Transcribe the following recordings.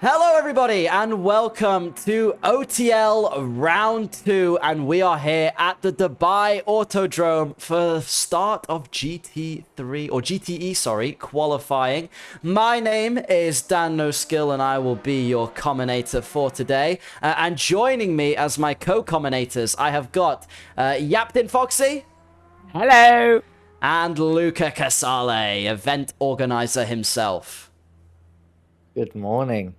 Hello everybody and welcome to OTL round 2, and we are here at the Dubai Autodrome for the start of GT3 or GTE, sorry, qualifying. My name is Dan No Skill and I will be your commentator for today. And joining me as my co-commentators, I have got Yaptin Foxy. Hello. And Luca Casale, event organizer himself. Good morning.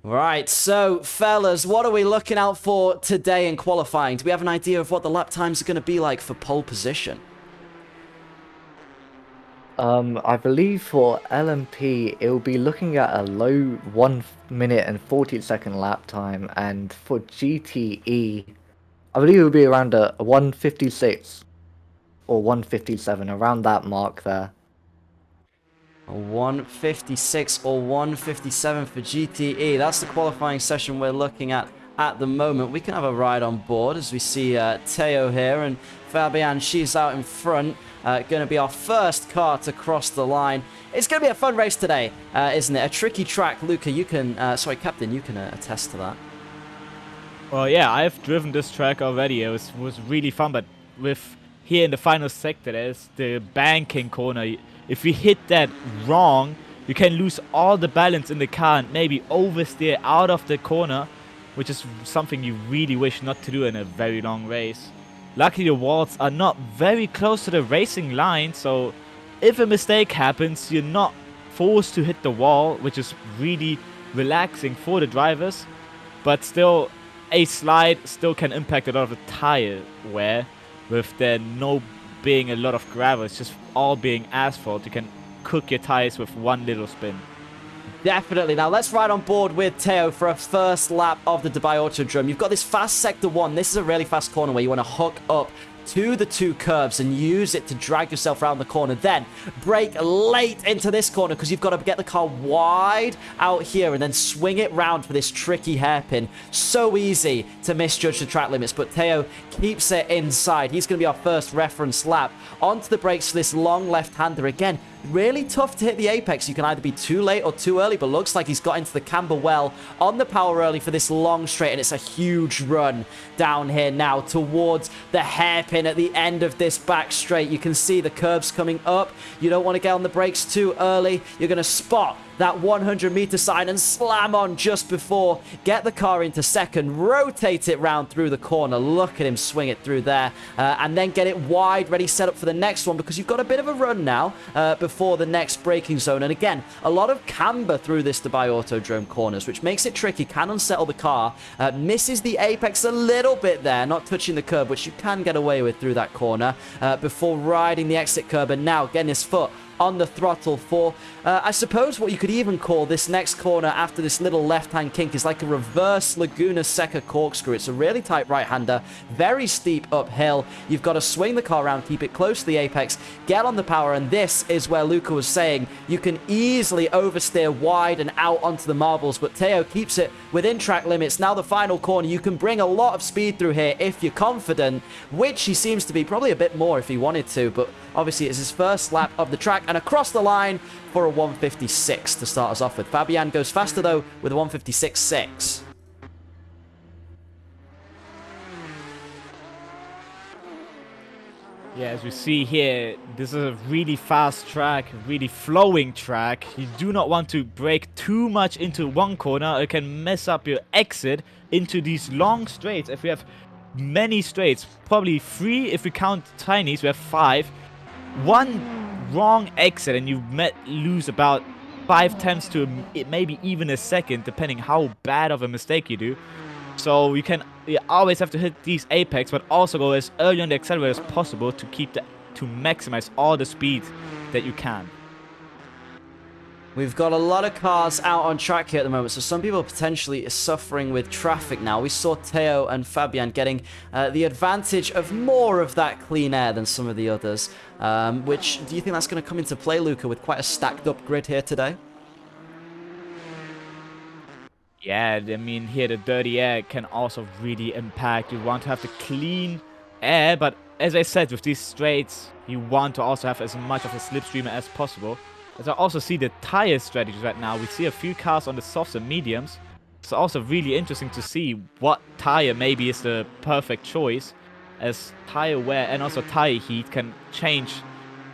Right, so fellas, what are we looking out for today in qualifying? Do we have an idea of what the lap times are going to be like for pole position? I believe for LMP it will be looking at a low 1 minute and 40-second lap time, and for GTE, I believe it will be around a 156 or 157, around that mark there. A 156 or 157 for GTE. That's the qualifying session we're looking at the moment. We can have a ride on board as we see Teo here and Fabian. She's out in front. Going to be our first car to cross the line. It's going to be a fun race today, isn't it? A tricky track. Luca, you can... sorry, Captain, you can attest to that. Well, yeah, I've driven this track already. It was really fun, but with here in the final sector, there's the banking corner. If we hit that wrong, you can lose all the balance in the car and maybe oversteer out of the corner, which is something you really wish not to do in a very long race. Luckily, the walls are not very close to the racing line, so if a mistake happens, you're not forced to hit the wall, which is really relaxing for the drivers. But still, a slide still can impact a lot of the tire wear, with there no being a lot of gravel. It's just all being asphalt. You can cook your tires with one little spin. Definitely. Now, let's ride on board with Teo for a first lap of the Dubai Autodrome. You've got this fast sector 1. This is a really fast corner where you want to hook up to the two curves and use it to drag yourself around the corner. Then brake late into this corner because you've got to get the car wide out here and then swing it round for this tricky hairpin. So easy to misjudge the track limits, but Teo keeps it inside. He's going to be our first reference lap. Onto the brakes for this long left-hander again. Really tough to hit the apex. You can either be too late or too early, but looks like he's got into the camber well on the power early for this long straight, and it's a huge run down here now towards the hairpin at the end of this back straight. You can see the curbs coming up. You don't want to get on the brakes too early. You're going to spot that 100-meter sign and slam on just before. Get the car into second, rotate it round through the corner. Look at him swing it through there, and then get it wide, ready, set up for the next one, because you've got a bit of a run now before the next braking zone. And again, a lot of camber through this Dubai Autodrome corners, which makes it tricky, can unsettle the car. Misses the apex a little bit there, not touching the curb, which you can get away with through that corner before riding the exit curb, and now getting his foot on the throttle for, I suppose what you could even call this next corner after this little left-hand kink is like a reverse Laguna Seca corkscrew. It's a really tight right-hander, very steep uphill. You've got to swing the car around, keep it close to the apex, get on the power, and this is where Luca was saying you can easily oversteer wide and out onto the marbles, but Teo keeps it within track limits. Now the final corner, you can bring a lot of speed through here if you're confident, which he seems to be, probably a bit more if he wanted to, but obviously it's his first lap of the track, and across the line for a 156 to start us off with. Fabian goes faster though with a 156.6. Yeah, as we see here, this is a really fast track, really flowing track. You do not want to brake too much into one corner. It can mess up your exit into these long straights. If we have many straights, probably 3 if we count tinies, we have 5. One wrong exit and you lose about 5 tenths to maybe even a second, depending how bad of a mistake you do. So you always have to hit these apex, but also go as early on the accelerator as possible to to maximize all the speed that you can. We've got a lot of cars out on track here at the moment, so some people potentially are suffering with traffic now. We saw Teo and Fabian getting the advantage of more of that clean air than some of the others. Which, do you think that's going to come into play, Luca, with quite a stacked up grid here today? Yeah, I mean, here the dirty air can also really impact. You want to have the clean air, but as I said, with these straights, you want to also have as much of a slipstream as possible. As I also see the tire strategies right now, we see a few cars on the softs and mediums. It's also really interesting to see what tire maybe is the perfect choice, as tire wear and also tire heat can change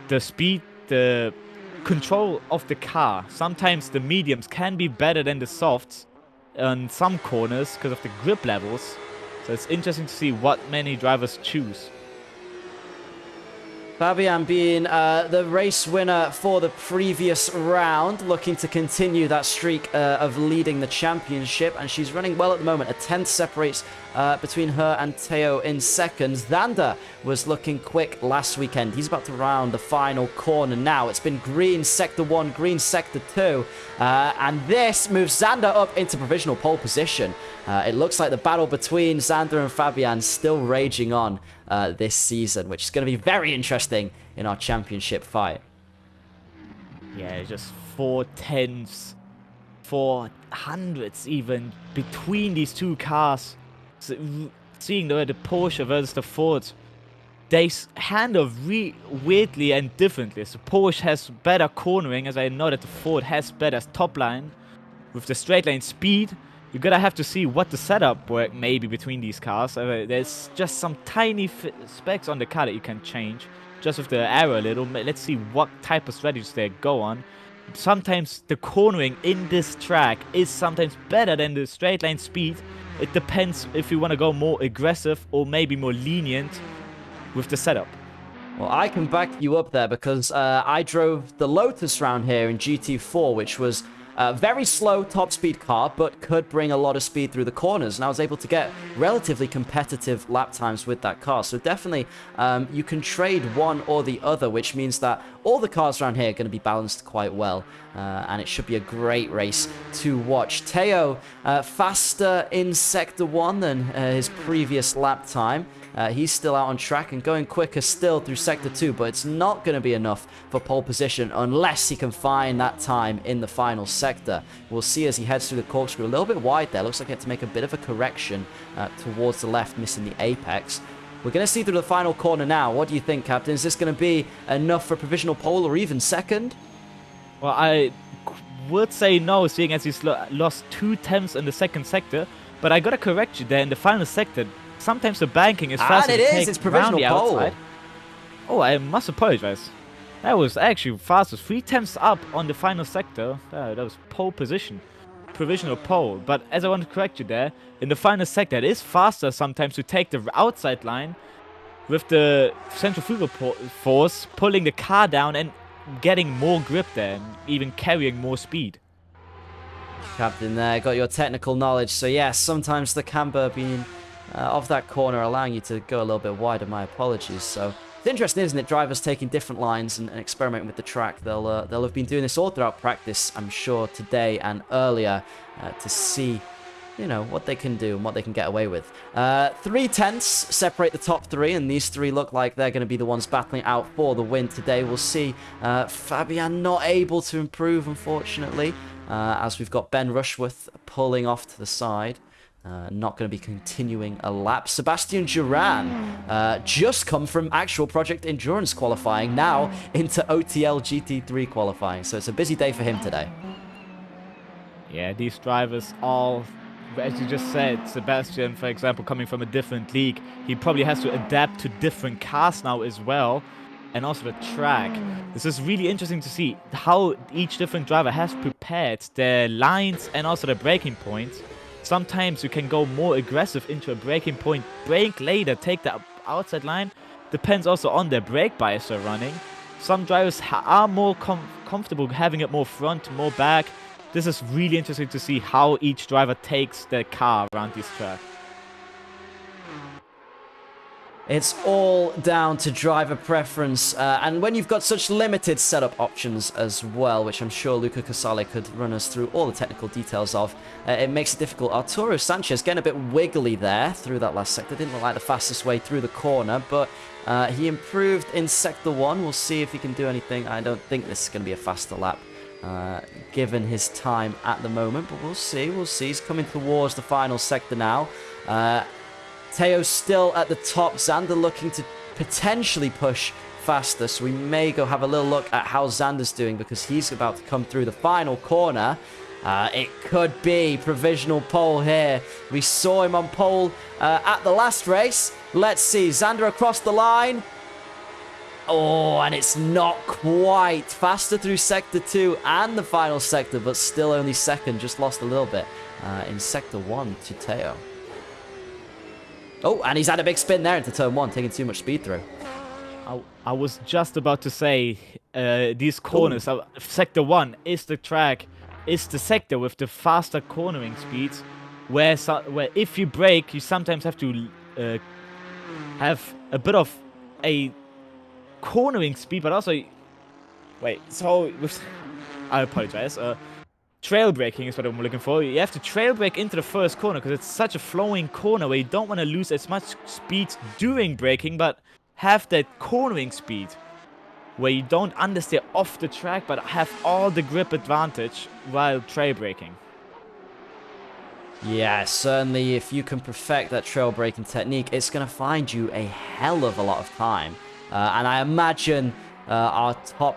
the speed, the control of the car. Sometimes the mediums can be better than the softs on some corners because of the grip levels. So it's interesting to see what many drivers choose. Fabian being the race winner for the previous round, looking to continue that streak of leading the championship, and she's running well at the moment. A 10th separates between her and Theo in second. Zander was looking quick last weekend. He's about to round the final corner now. It's been green sector 1, green sector 2, and this moves Zander up into provisional pole position. It looks like the battle between Zander and Fabian still raging on this season, which is going to be very interesting in our championship fight. Yeah, just 4/10, 400ths even between these two cars. So, seeing the Porsche versus the Ford, they handle weirdly and differently. So Porsche has better cornering, as I know that the Ford has better top line. With the straight line speed, you're gonna have to see what the setup work maybe between these cars. There's just some tiny specs on the car that you can change, just with the aero a little. Let's see what type of strategies they go on. Sometimes the cornering in this track is sometimes better than the straight line speed. It depends if you want to go more aggressive or maybe more lenient with the setup. Well, I can back you up there because I drove the Lotus round here in GT4, which was a very slow top speed car, but could bring a lot of speed through the corners. And I was able to get relatively competitive lap times with that car. So definitely you can trade one or the other, which means that all the cars around here are going to be balanced quite well. And it should be a great race to watch. Theo, faster in Sector 1 than his previous lap time. He's still out on track and going quicker still through Sector 2, but it's not going to be enough for pole position unless he can find that time in the final sector. We'll see as he heads through the corkscrew a little bit wide there. Looks like he had to make a bit of a correction towards the left, missing the apex. We're going to see through the final corner now. What do you think, Captain? Is this going to be enough for provisional pole or even second? Well, I would say no, seeing as he's lost 2 tenths in the second sector. But I gotta correct you there, in the final sector, sometimes the banking is faster and it is. It's provisional pole. Outside. Oh, I must apologize. That was actually faster. 3 tenths up on the final sector. That was pole position. Provisional pole. But as I want to correct you there, in the final sector, it is faster sometimes to take the outside line with the centrifugal force pulling the car down and getting more grip there and even carrying more speed. Captain there, got your technical knowledge. So yes, sometimes the camber being of that corner allowing you to go a little bit wider. My apologies. So it's interesting, isn't it? Drivers taking different lines and experimenting with the track. They'll have been doing this all throughout practice, I'm sure, today and earlier to see, you know, what they can do and what they can get away with. 3 tenths separate the top 3, and these 3 look like they're going to be the ones battling out for the win today. We'll see. Fabian not able to improve, unfortunately, as we've got Ben Rushworth pulling off to the side. Not going to be continuing a lap. Sebastian Duran just come from actual Project Endurance qualifying, now into OTL GT3 qualifying. So it's a busy day for him today. Yeah, these drivers all, as you just said, Sebastian, for example, coming from a different league, he probably has to adapt to different cars now as well, and also the track. This is really interesting to see how each different driver has prepared their lines and also their braking points. Sometimes you can go more aggressive into a braking point, brake later, take the outside line. Depends also on their brake bias they're running. Some drivers are more comfortable having it more front, more back. This is really interesting to see how each driver takes their car around this track. It's all down to driver preference, and when you've got such limited setup options as well, which I'm sure Luca Casale could run us through all the technical details of, it makes it difficult. Arturo Sanchez getting a bit wiggly there through that last sector. Didn't look like the fastest way through the corner, but he improved in Sector 1. We'll see if he can do anything. I don't think this is going to be a faster lap, given his time at the moment, but we'll see. We'll see. He's coming towards the final sector now. Teo's still at the top. Zander looking to potentially push faster, so we may go have a little look at how Xander's doing because he's about to come through the final corner. It could be provisional pole here. We saw him on pole at the last race. Let's see. Xander across the line. Oh, and it's not quite. Faster through Sector 2 and the final sector, but still only second. Just lost a little bit in Sector 1 to Teo. Oh, and he's had a big spin there into Turn 1, taking too much speed through. I was just about to say, these corners, Sector 1 is the track, is the sector with the faster cornering speeds, where if you brake, you sometimes have to have a bit of a cornering speed, but also... Wait, so... I apologize. Trail braking is what I'm looking for. You have to trail brake into the first corner because it's such a flowing corner where you don't want to lose as much speed during braking, but have that cornering speed where you don't understeer off the track but have all the grip advantage while trail braking. Yeah, certainly if you can perfect that trail braking technique, it's going to find you a hell of a lot of time. And I imagine our top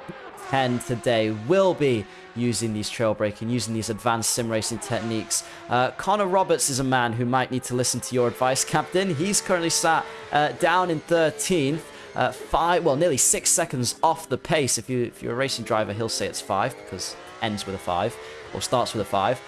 10 today will be using these trail braking, using these advanced sim racing techniques. Connor Roberts is a man who might need to listen to your advice, Captain. He's currently sat down in 13th, nearly 6 seconds off the pace. If you're a racing driver, he'll say it's 5 because it ends with a 5 or starts with a 5.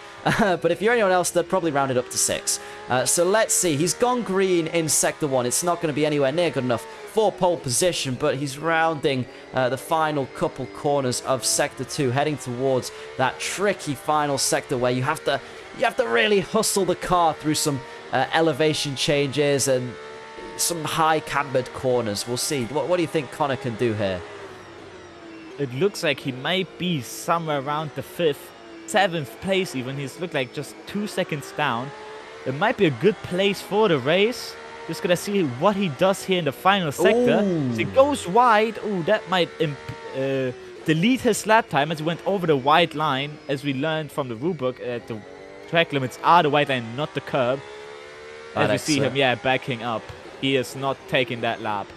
But if you're anyone else, they'd probably round it up to 6. So let's see. He's gone green in Sector 1. It's not going to be anywhere near good enough for pole position, but he's rounding the final couple corners of Sector 2, heading towards that tricky final sector where you have to really hustle the car through some elevation changes and some high cambered corners. We'll see. What do you think Connor can do here? It looks like he might be somewhere around the 5th, 7th place even. He's looked like just 2 seconds down. It might be a good place for the race. Just gonna see what he does here in the final sector. If he goes wide, that might delete his lap time as he went over the white line. As we learned from the rulebook, the track limits are the white line, not the curb. As we see him, backing up. He is not taking that lap.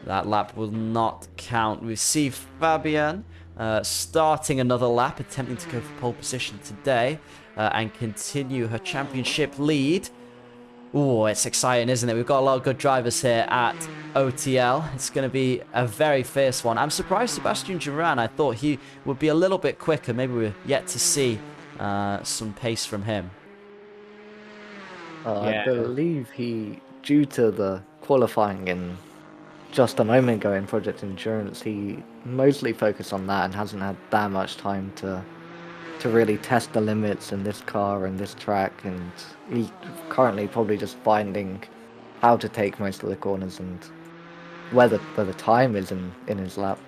That lap will not count. We see Fabian starting another lap, attempting to go for pole position today and continue her championship lead. Oh, it's exciting, isn't it? We've got a lot of good drivers here at OTL. It's going to be a very fierce one. I'm surprised Sebastian Duran. I thought he would be a little bit quicker. Maybe we're yet to see some pace from him. I believe due to the qualifying in just a moment ago in Project Endurance, he mostly focused on that and hasn't had that much time to really test the limits in this car and this track, and he's currently probably just finding how to take most of the corners and where the time is in his lap.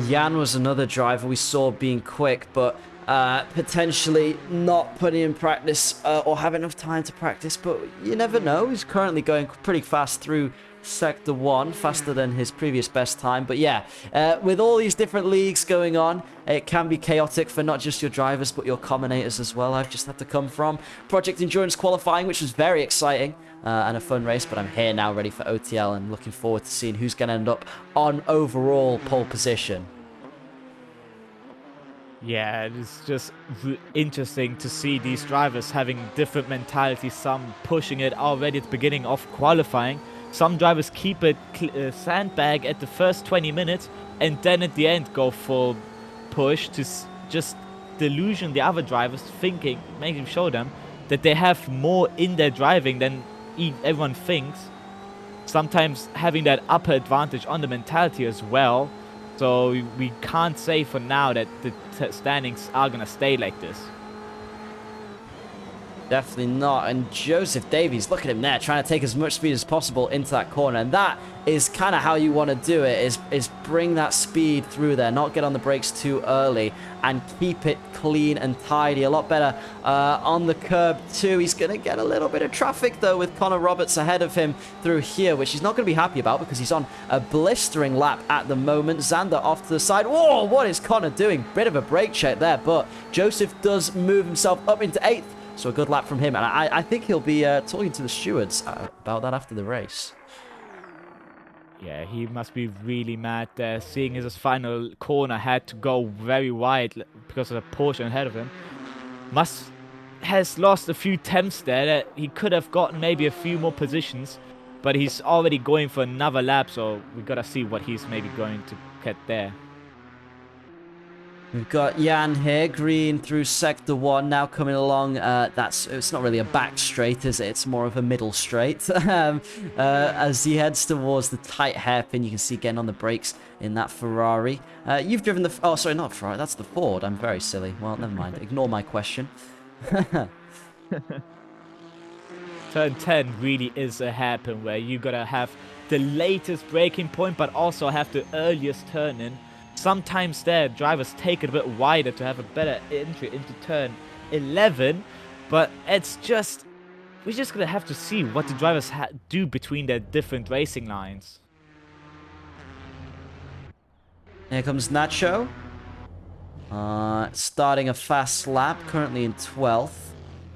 Jan was another driver we saw being quick, but potentially not putting in practice or have enough time to practice, but you never know. He's currently going pretty fast through Sector 1, faster than his previous best time. But yeah, with all these different leagues going on, it can be chaotic for not just your drivers, but your commentators as well. I've just had to come from Project Endurance qualifying, which was very exciting and a fun race, but I'm here now ready for OTL and looking forward to seeing who's going to end up on overall pole position. Yeah, it's just interesting to see these drivers having different mentalities, some pushing it already at the beginning of qualifying. Some drivers keep it sandbag at the first 20 minutes and then at the end go full push to just delusion the other drivers, thinking, making show them that they have more in their driving than everyone thinks. Sometimes having that upper advantage on the mentality as well. So we can't say for now that the standings are going to stay like this. Definitely not. And Joseph Davies, look at him there, trying to take as much speed as possible into that corner. And that is kind of how you want to do it, is bring that speed through there, not get on the brakes too early, and keep it clean and tidy. A lot better on the curb too. He's going to get a little bit of traffic, though, with Connor Roberts ahead of him through here, which he's not going to be happy about because he's on a blistering lap at the moment. Xander off to the side. Whoa, what is Connor doing? Bit of a brake check there, but Joseph does move himself up into 8th. So a good lap from him. And I think he'll be talking to the stewards about that after the race. Yeah, he must be really mad there, seeing his final corner had to go very wide because of the Porsche ahead of him. Has lost a few temps there that he could have gotten maybe a few more positions, but he's already going for another lap, so we gotta see what he's maybe going to get there. We've got Jan here, green through sector 1, now coming along. It's not really a back straight, is it? It's more of a middle straight. As he heads towards the tight hairpin, you can see getting on the brakes in that Ferrari. You've driven the... Oh, sorry, not Ferrari. That's the Ford. I'm very silly. Well, never mind. Ignore my question. Turn 10 really is a hairpin where you gotta have the latest braking point, but also have the earliest turn in. Sometimes there, drivers take it a bit wider to have a better entry into turn 11, but it's just... We're just gonna have to see what the drivers do between their different racing lines. Here comes Nacho. Starting a fast lap, currently in 12th.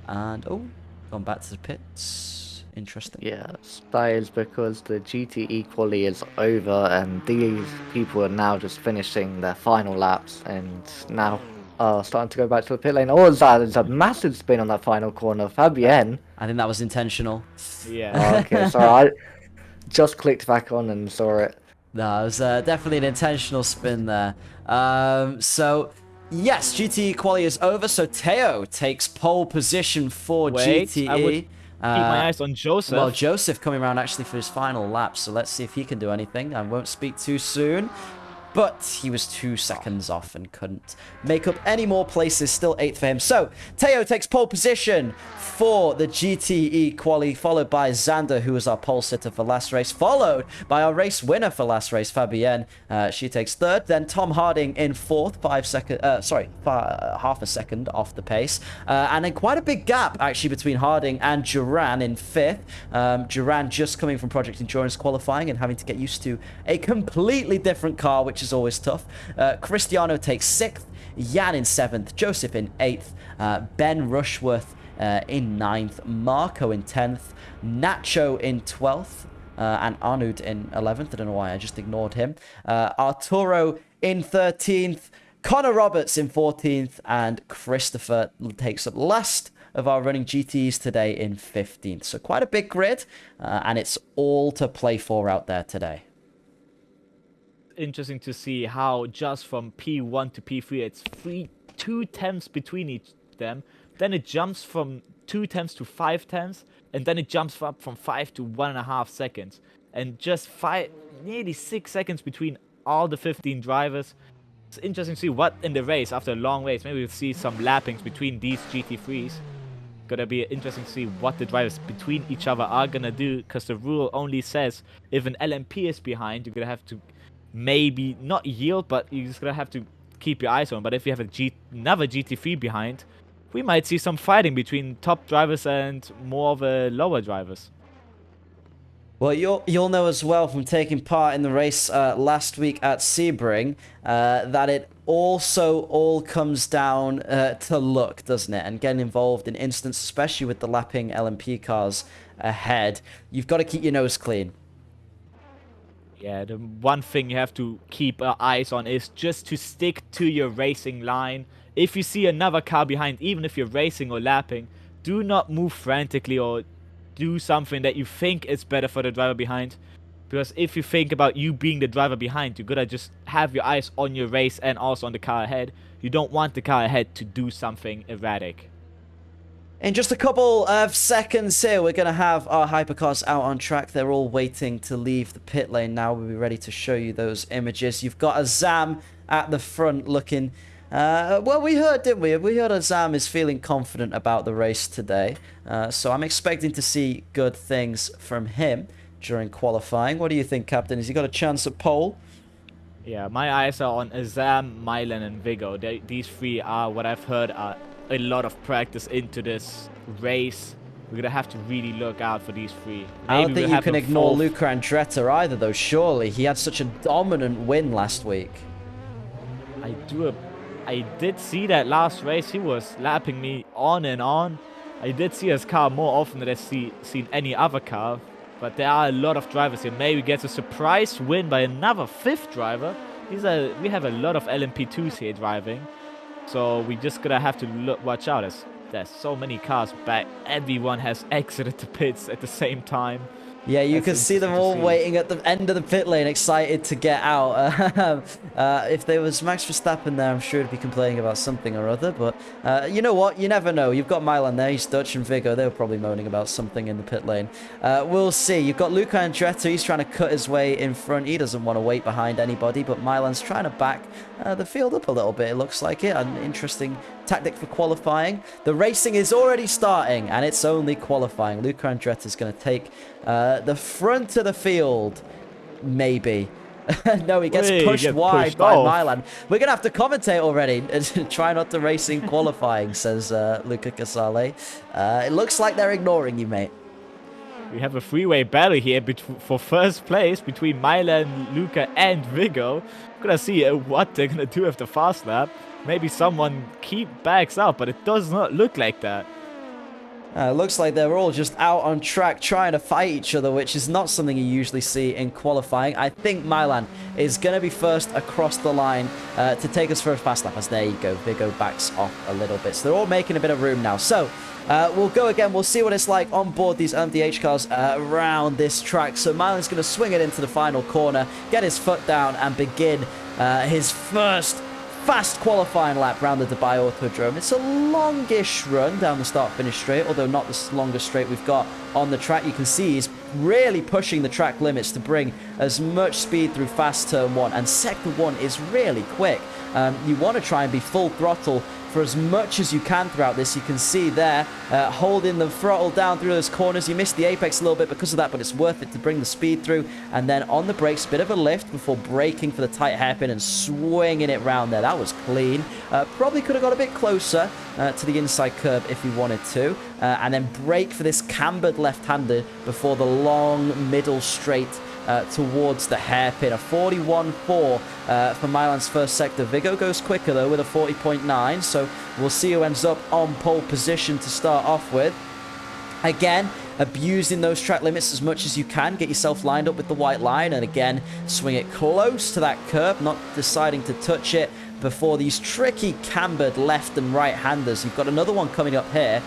And, oh, gone back to the pits. Interesting. Yes, that is because the GTE quali is over and these people are now just finishing their final laps and now starting to go back to the pit lane. All of that is a massive spin on that final corner. Fabienne. I think that was intentional. Yeah. Okay, sorry, I just clicked back on and saw it. No, it was definitely an intentional spin there. So, yes, GTE quali is over. So, Teo takes pole position for GTE. I would keep my eyes on Joseph. Well, Joseph coming around actually for his final lap. So, let's see if he can do anything. I won't speak too soon. But he was 2 seconds off and couldn't make up any more places. Still 8th for him. So, Teo takes pole position for the GTE quali, followed by Xander, who was our pole sitter for last race, followed by our race winner for last race, Fabienne. She takes 3rd. Then Tom Harding in 4th, half a second off the pace. And then quite a big gap, actually, between Harding and Duran in 5th. Duran just coming from Project Endurance qualifying and having to get used to a completely different car, which is always tough. Cristiano takes 6th, Jan in 7th, Joseph in 8th, Ben Rushworth in 9th, Marco in 10th, Nacho in 12th, and Arnoud in 11th. I don't know why I just ignored him. Arturo in 13th, Connor Roberts in 14th, and Christopher takes up last of our running GTEs today in 15th. So quite a big grid, and it's all to play for out there today. Interesting to see how just from P1 to P3 it's 2 tenths between each them, then it jumps from 2 tenths to 5 tenths, and then it jumps up from 5 to 1.5 seconds, and just nearly 6 seconds between all the 15 drivers. It's interesting to see what in the race, after a long race, maybe we'll see some lappings between these GT3s. Gonna be interesting to see what the drivers between each other are gonna do, because the rule only says if an LMP is behind, you're gonna have to maybe not yield, but you're just gonna have to keep your eyes on. But if you have another GT3 behind, we might see some fighting between top drivers and more of the lower drivers. Well, you'll know as well from taking part in the race last week at Sebring that it also all comes down to luck, doesn't it? And getting involved in incidents, especially with the lapping LMP cars ahead, you've got to keep your nose clean. Yeah, the one thing you have to keep eyes on is just to stick to your racing line. If you see another car behind, even if you're racing or lapping, do not move frantically or do something that you think is better for the driver behind. Because if you think about you being the driver behind, you gotta just have your eyes on your race and also on the car ahead. You don't want the car ahead to do something erratic. In just a couple of seconds here, we're going to have our hypercars out on track. They're all waiting to leave the pit lane now. We'll be ready to show you those images. You've got Azam at the front looking... well, we heard, didn't we? We heard Azam is feeling confident about the race today. So I'm expecting to see good things from him during qualifying. What do you think, Captain? Has he got a chance at pole? Yeah, my eyes are on Azam, Milan, and Vigo. These three are, what I've heard, are a lot of practice into this race. We're gonna have to really look out for these three. Maybe I don't think you can ignore Luca Andretti either, though, surely. He had such a dominant win last week. I did see that last race. He was lapping me on and on. I did see his car more often than I've seen any other car, but there are a lot of drivers here. Maybe gets a surprise win by another 5th driver. We have a lot of LMP2s here driving, so we just gonna have to watch out as there's so many cars back. Everyone has exited the pits at the same time. Yeah, you That's can see them interesting all to see. waiting at the end of the pit lane, excited to get out. If there was Max Verstappen there, I'm sure he'd be complaining about something or other. But you know what? You never know. You've got Milan there. He's Dutch, and Vigo. They were probably moaning about something in the pit lane. We'll see. You've got Luca Andretti. He's trying to cut his way in front. He doesn't want to wait behind anybody. But Milan's trying to back the field up a little bit. It looks like it. An interesting tactic for qualifying. The racing is already starting, and it's only qualifying. Luca Andretti is going to take the front of the field, maybe. No, he gets pushed wide pushed by off. Milan. We're going to have to commentate already. Try not to race in qualifying, says Luca Casale. It looks like they're ignoring you, mate. We have a three-way battle here for first place between Milan, Luca, and Vigo. We're gonna see what they're gonna do with the fast lap. Maybe someone backs out, but it does not look like that. It looks like they're all just out on track trying to fight each other, which is not something you usually see in qualifying. I think Milan is going to be first across the line to take us for a fast lap. As there you go, Vigo backs off a little bit. So they're all making a bit of room now. So we'll go again. We'll see what it's like on board these MDH cars around this track. So Milan's going to swing it into the final corner, get his foot down, and begin his first fast qualifying lap round the Dubai Autodrome. It's a longish run down the start-finish straight, although not the longest straight we've got on the track. You can see he's really pushing the track limits to bring as much speed through fast turn 1, and sector 1 is really quick. You want to try and be full throttle for as much as you can throughout this. You can see there, holding the throttle down through those corners. You missed the apex a little bit because of that, but it's worth it to bring the speed through. And then on the brakes, bit of a lift before braking for the tight hairpin and swinging it round there. That was clean. Probably could have got a bit closer to the inside curb if he wanted to. And then brake for this cambered left-hander before the long middle straight towards the hairpin. A 41.4 for Milan's first sector. Vigo goes quicker though with a 40.9, so we'll see who ends up on pole position to start off with. Again, abusing those track limits as much as you can. Get yourself lined up with the white line, and again, swing it close to that curb, not deciding to touch it before these tricky cambered left and right handers. You've got another one coming up here.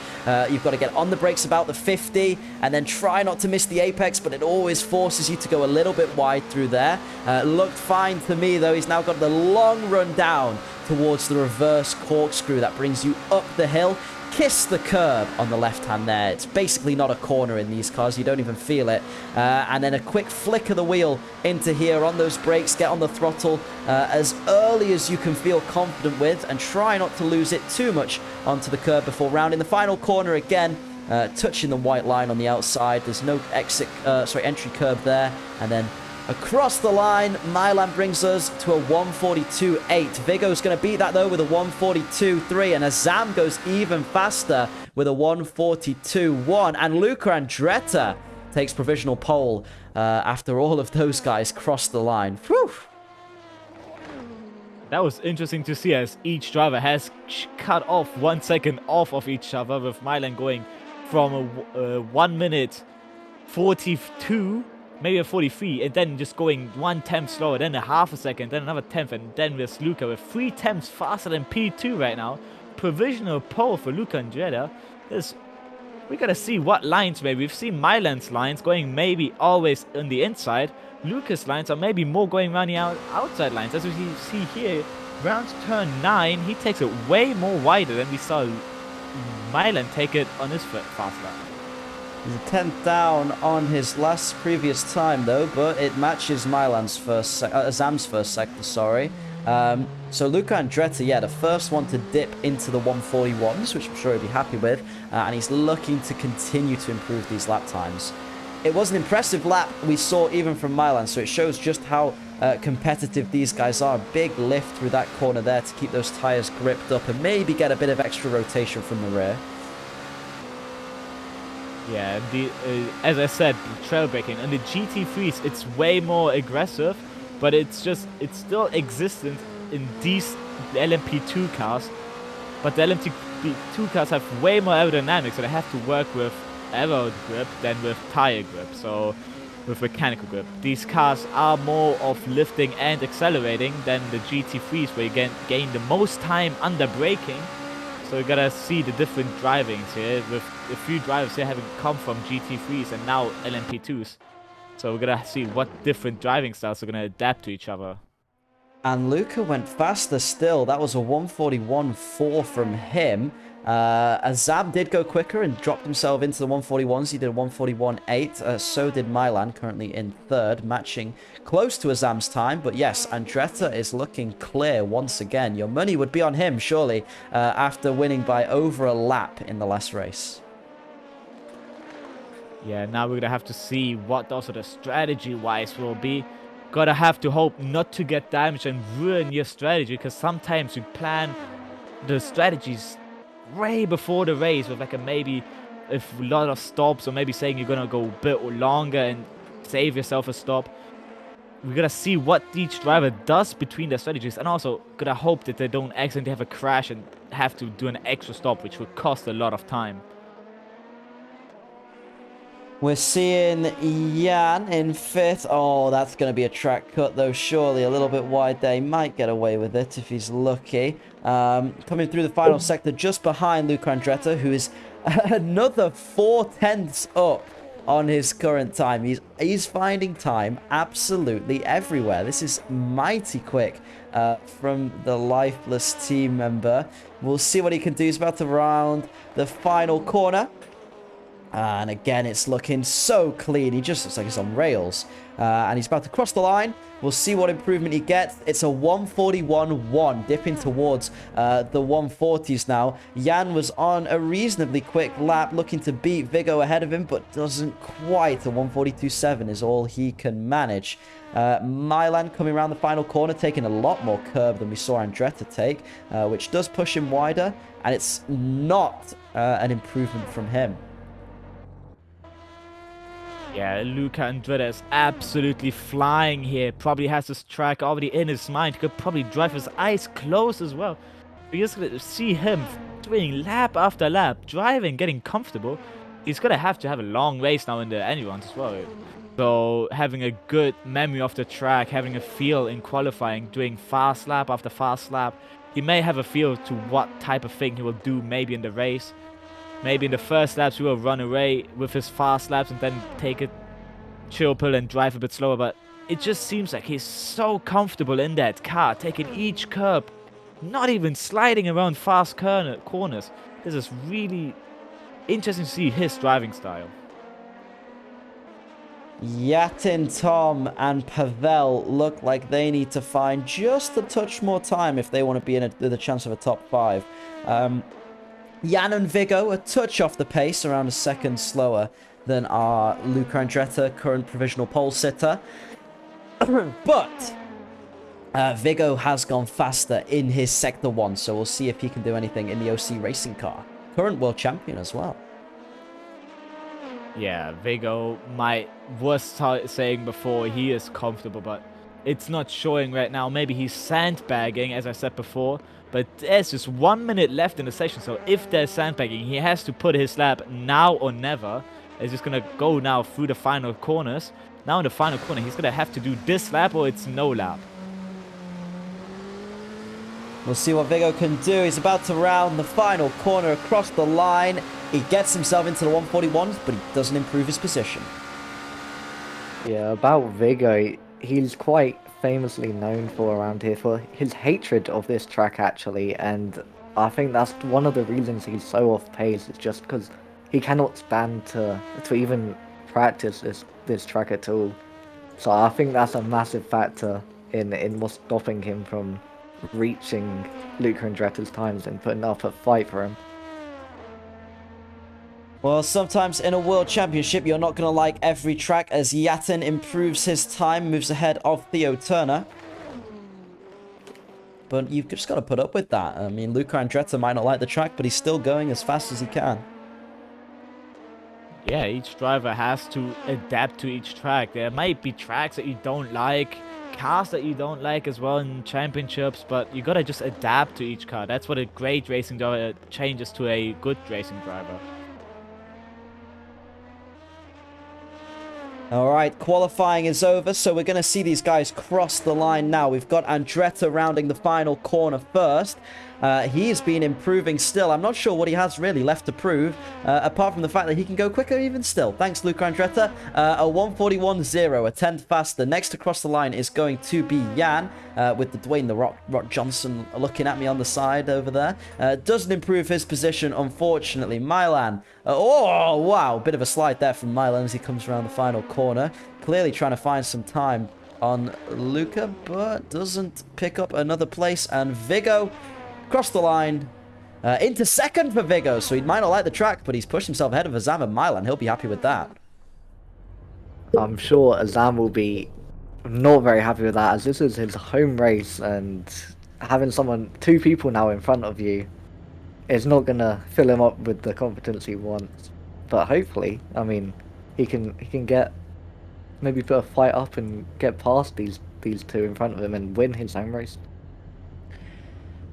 You've got to get on the brakes about the 50 and then try not to miss the apex, but it always forces you to go a little bit wide through there. Looked fine to me though. He's now got the long run down towards the reverse corkscrew that brings you up the hill. Kiss the curb on the left hand there. It's basically not a corner in these cars. You don't even feel it. And then a quick flick of the wheel into here on those brakes. Get on the throttle as early as you can feel confident with, and try not to lose it too much onto the curb before rounding the final corner again. Touching the white line on the outside. There's no entry curb there. And then across the line, Milan brings us to a 142.8. Vigo's going to beat that though with a 142.3, and Azam goes even faster with a 142.1. And Luca Andretti takes provisional pole after all of those guys cross the line. Whew. That was interesting to see as each driver has cut off 1 second off of each other, with Milan going from a 1 minute 42, maybe a 43, and then just going 1/10 slower, then a half a second, then another 10th, and then with Luca with 3/10 faster than P2 right now. Provisional pole for Luca Andretti. We gotta see what lines maybe. We've seen Milan's lines going maybe always on the inside. Luca's lines are maybe more going around the outside lines. As we see here, round turn 9, he takes it way more wider than we saw Milan take it on his fast lap. He's a 10th down on his previous time though, but it matches Milan's Azam's first sector, sorry. So Luca Andretti, yeah, the first one to dip into the 141s, which I'm sure he'll be happy with, and he's looking to continue to improve these lap times. It was an impressive lap we saw even from Milan, so it shows just how competitive these guys are. Big lift through that corner there to keep those tyres gripped up and maybe get a bit of extra rotation from the rear. Yeah, as I said, trail braking and the GT3s, it's way more aggressive, but it's still existent in these LMP2 cars. But the two cars have way more aerodynamics, so they have to work with aero grip than with tire grip. So with mechanical grip, these cars are more of lifting and accelerating than the GT3s, where you gain the most time under braking. So you gotta see the different drivings here, with a few drivers here having come from GT3s and now LMP2s. So we're gonna see what different driving styles are gonna adapt to each other. And Luca went faster still. That was a 141.4 from him. Azam did go quicker and dropped himself into the 141s. He did a 141.8. So did Milan, currently in third, matching close to Azam's time. But yes, Andretti is looking clear once again. Your money would be on him, surely, after winning by over a lap in the last race. Yeah, now we're gonna have to see what also the strategy-wise will be. Gotta have to hope not to get damaged and ruin your strategy, because sometimes you plan the strategies way before the race with like a maybe a lot of stops, or maybe saying you're gonna go a bit longer and save yourself a stop. We gotta see what each driver does between their strategies, and also gotta hope that they don't accidentally have a crash and have to do an extra stop, which would cost a lot of time. We're seeing Jan in fifth. Oh, that's going to be a track cut, though, surely. A little bit wide there. He might get away with it if he's lucky. Coming through the final sector just behind Luca Andretti, who is another 4/10 up on his current time. He's finding time absolutely everywhere. This is mighty quick from the lifeless team member. We'll see what he can do. He's about to round the final corner. And again, it's looking so clean. He just looks like he's on rails. And he's about to cross the line. We'll see what improvement he gets. It's a 141.1, dipping towards the 140s now. Jan was on a reasonably quick lap, looking to beat Vigo ahead of him, but doesn't quite. A 142.7 is all he can manage. Milan coming around the final corner, taking a lot more curb than we saw Andretti take, which does push him wider. And it's not an improvement from him. Yeah, Luca Andretti is absolutely flying here. Probably has this track already in his mind. He could probably drive his eyes closed as well. We're just going to see him doing lap after lap, driving, getting comfortable. He's going to have a long race now in the anyone's as well. So having a good memory of the track, having a feel in qualifying, doing fast lap after fast lap. He may have a feel to what type of thing he will do maybe in the race. Maybe in the first laps he will run away with his fast laps and then take a chill pill and drive a bit slower. But it just seems like he's so comfortable in that car, taking each curb, not even sliding around fast corners. This is really interesting to see his driving style. Yatin, Tom, and Pavel look like they need to find just a touch more time if they want to be with a chance of a top 5. Jan and Vigo a touch off the pace, around a second slower than our Luca Andretti, current provisional pole sitter. But Vigo has gone faster in his Sector 1, so we'll see if he can do anything in the OC racing car. Current world champion as well. Yeah, Vigo was saying before he is comfortable, but it's not showing right now. Maybe he's sandbagging, as I said before. But there's just 1 minute left in the session, so if there's sandbagging, he has to put his lap now or never. He's just going to go now through the final corners. Now in the final corner, he's going to have to do this lap or it's no lap. We'll see what Vigo can do. He's about to round the final corner across the line. He gets himself into the 141s, but he doesn't improve his position. Yeah, about Vigo, he's quite famously known for around here for his hatred of this track actually, and I think that's one of the reasons he's so off pace. It's just because he cannot stand to even practice this track at all. So I think that's a massive factor in what's stopping him from reaching Luca Andretti's times and putting up a fight for him. Well, sometimes in a world championship, you're not going to like every track, as Yatin improves his time, moves ahead of Theo Turner. But you've just got to put up with that. I mean, Luca Andretti might not like the track, but he's still going as fast as he can. Yeah, each driver has to adapt to each track. There might be tracks that you don't like, cars that you don't like as well in championships, but you gotta just adapt to each car. That's what a great racing driver changes to a good racing driver. All right, qualifying is over, so we're going to see these guys cross the line now. We've got Andretti rounding the final corner first. He's been improving still. I'm not sure what he has really left to prove, apart from the fact that he can go quicker even still. Thanks, Luca Andretti. A 1:41.0, a tenth faster. Next across the line is going to be Jan, with the Dwayne The Rock Johnson looking at me on the side over there. Doesn't improve his position, unfortunately. Milan. Oh, wow. Bit of a slide there from Milan as he comes around the final corner. Clearly trying to find some time on Luca, but doesn't pick up another place. And Vigo across the line into second for Vigo. So he might not like the track, but he's pushed himself ahead of Azam and Milan. He'll be happy with that. I'm sure Azam will be not very happy with that, as this is his home race, and having two people now in front of you is not gonna fill him up with the confidence he wants. But hopefully, I mean, he can get maybe put a fight up and get past these two in front of him and win his home race.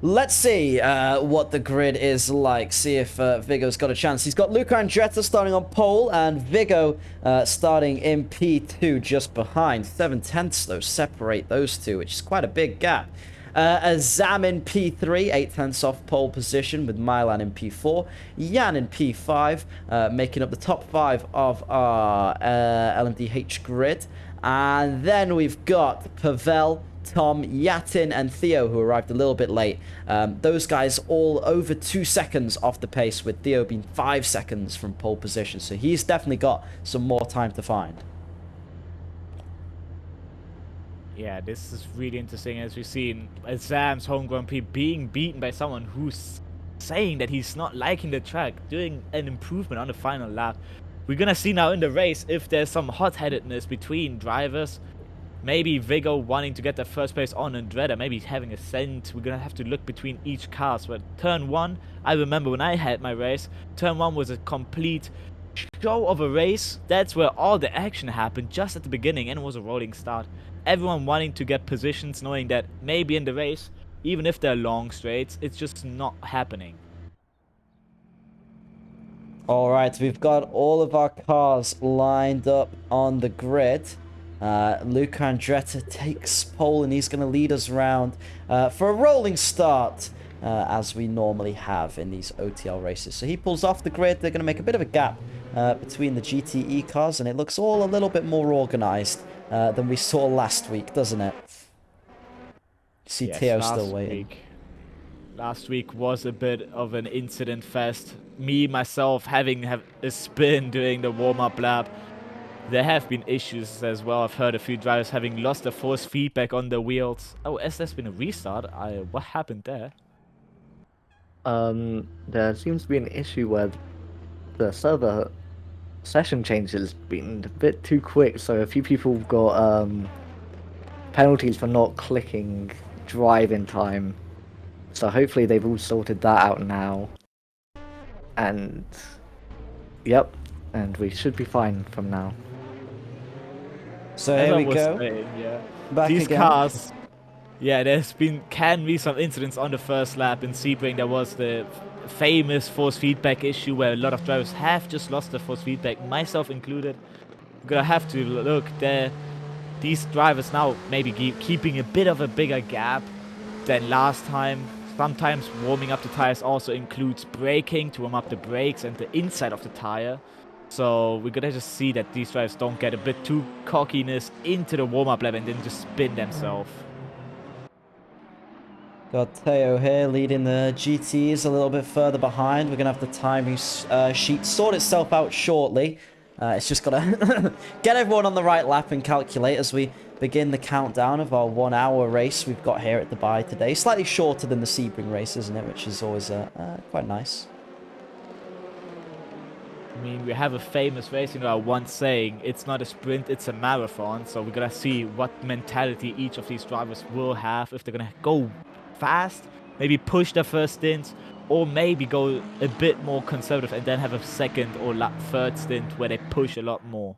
Let's see what the grid is like. See if Vigo's got a chance. He's got Luca Andretti starting on pole and Vigo starting in P2 just behind. 7/10 though separate those two, which is quite a big gap. Azam in P3, 8/10 off pole position with Milan in P4. Jan in P5, making up the top 5 of our LMDH grid. And then we've got Pavel, Tom, Yatin, and Theo, who arrived a little bit late. Those guys all over 2 seconds off the pace, with Theo being 5 seconds from pole position. So he's definitely got some more time to find. Yeah, this is really interesting, as we've seen Azam's home Grand Prix being beaten by someone who's saying that he's not liking the track, doing an improvement on the final lap. We're gonna see now in the race if there's some hot-headedness between drivers. Maybe Vigo wanting to get the first place on Andretti, maybe having a scent. We're gonna have to look between each cars. But turn 1, I remember when I had my race, turn 1 was a complete show of a race. That's where all the action happened, just at the beginning, and it was a rolling start. Everyone wanting to get positions, knowing that maybe in the race, even if they're long straights, it's just not happening. All right, we've got all of our cars lined up on the grid. Luca Andretti takes pole, and he's going to lead us around for a rolling start, as we normally have in these OTL races. So he pulls off the grid. They're going to make a bit of a gap between the GTE cars, and it looks all a little bit more organized than we saw last week, doesn't it? See Yes, Theo still waiting. Last week was a bit of an incident fest. Me, myself, having a spin during the warm-up lap. There have been issues as well. I've heard a few drivers having lost the force feedback on the wheels. Oh, as there's been a restart, what happened there? There seems to be an issue where the server session change has been a bit too quick, so a few people got penalties for not clicking drive in time. So hopefully they've all sorted that out now. And yep, and we should be fine from now. So here we go. Yeah. Back These again. cars, yeah, can be some incidents on the first lap. In Sebring, there was the famous force feedback issue where a lot of drivers have just lost their force feedback, myself included. We're gonna have to look there. These drivers now maybe keeping a bit of a bigger gap than last time. Sometimes warming up the tires also includes braking to warm up the brakes and the inside of the tire. So we're gonna just see that these drivers don't get a bit too cockiness into the warm-up lap and then just spin themselves. Got Theo here leading the GTs a little bit further behind. We're going to have the timing sheet sort itself out shortly. It's just got to get everyone on the right lap and calculate as we begin the countdown of our 1 hour race we've got here at Dubai today. Slightly shorter than the Sebring race, isn't it? Which is always quite nice. I mean, we have a famous race, once saying, it's not a sprint, it's a marathon. So we're gonna see what mentality each of these drivers will have, if they're gonna go fast, maybe push their first stint, or maybe go a bit more conservative and then have a second or third stint where they push a lot more.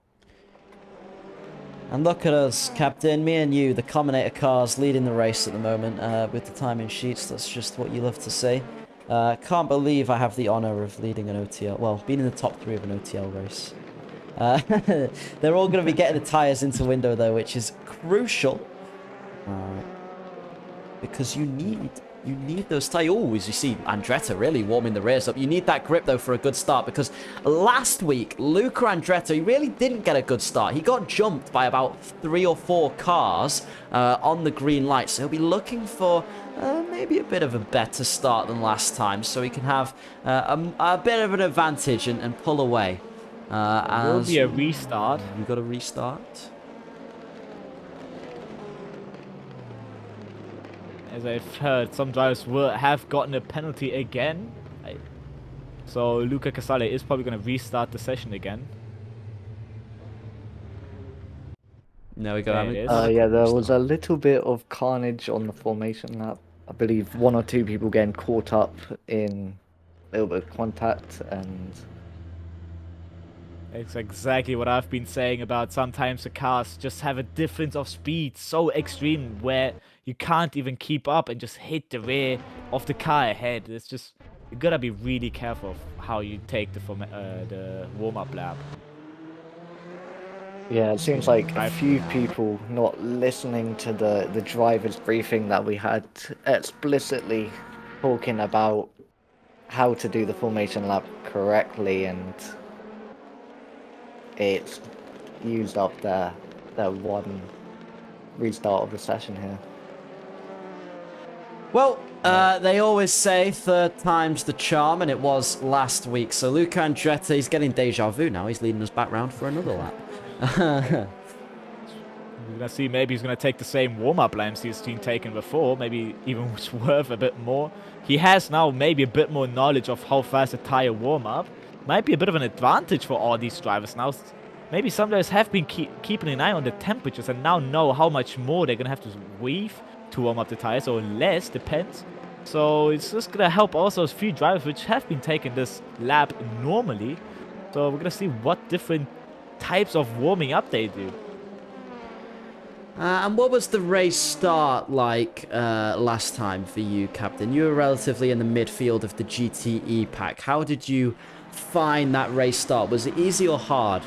And look at us, Captain, me and you, the Combinator cars leading the race at the moment with the timing sheets. That's just what you love to see. Can't believe I have the honour of leading an OTL, well, being in the top 3 of an OTL race. They're all going to be getting the tyres into window though, which is crucial. Because you need those tyres. Oh, as you see, Andretti really warming the rears up. You need that grip, though, for a good start. Because last week, Luca Andretti, he really didn't get a good start. He got jumped by about 3 or 4 cars on the green light. So he'll be looking for maybe a bit of a better start than last time. So he can have a bit of an advantage and pull away. It will be a restart. We got a restart. As I've heard, some drivers will have gotten a penalty again. So Luca Casale is probably going to restart the session again. There we go. There it is. Yeah, there was a little bit of carnage on the formation lap. I believe 1 or 2 people getting caught up in a little bit of contact, and It's exactly what I've been saying about sometimes the cars just have a difference of speed so extreme where you can't even keep up and just hit the rear of the car ahead. It's just, you gotta be really careful of how you take the warm-up lap. yeah, it seems like a few people not listening to the driver's briefing that we had explicitly talking about how to do the formation lap correctly, and it's used up their one restart of the session here. Well, they always say 3rd time's the charm, and it was last week. So Luca Andretti, he's getting deja vu now. He's leading us back round for another lap. We're gonna see, maybe he's gonna take the same warm-up laps he's been taking before, maybe even swerve a bit more. He has now maybe a bit more knowledge of how fast a tire warm-up. Might be a bit of an advantage for all these drivers now. Maybe some drivers have been keeping an eye on the temperatures and now know how much more they're gonna have to weave to warm up the tires, or less, depends. So it's just gonna help also a few drivers which have been taking this lap normally. So we're gonna see what different types of warming up they do. And what was the race start like last time for you, Captain? You were relatively in the midfield of the GTE pack. How did you find that race start? Was it easy or hard?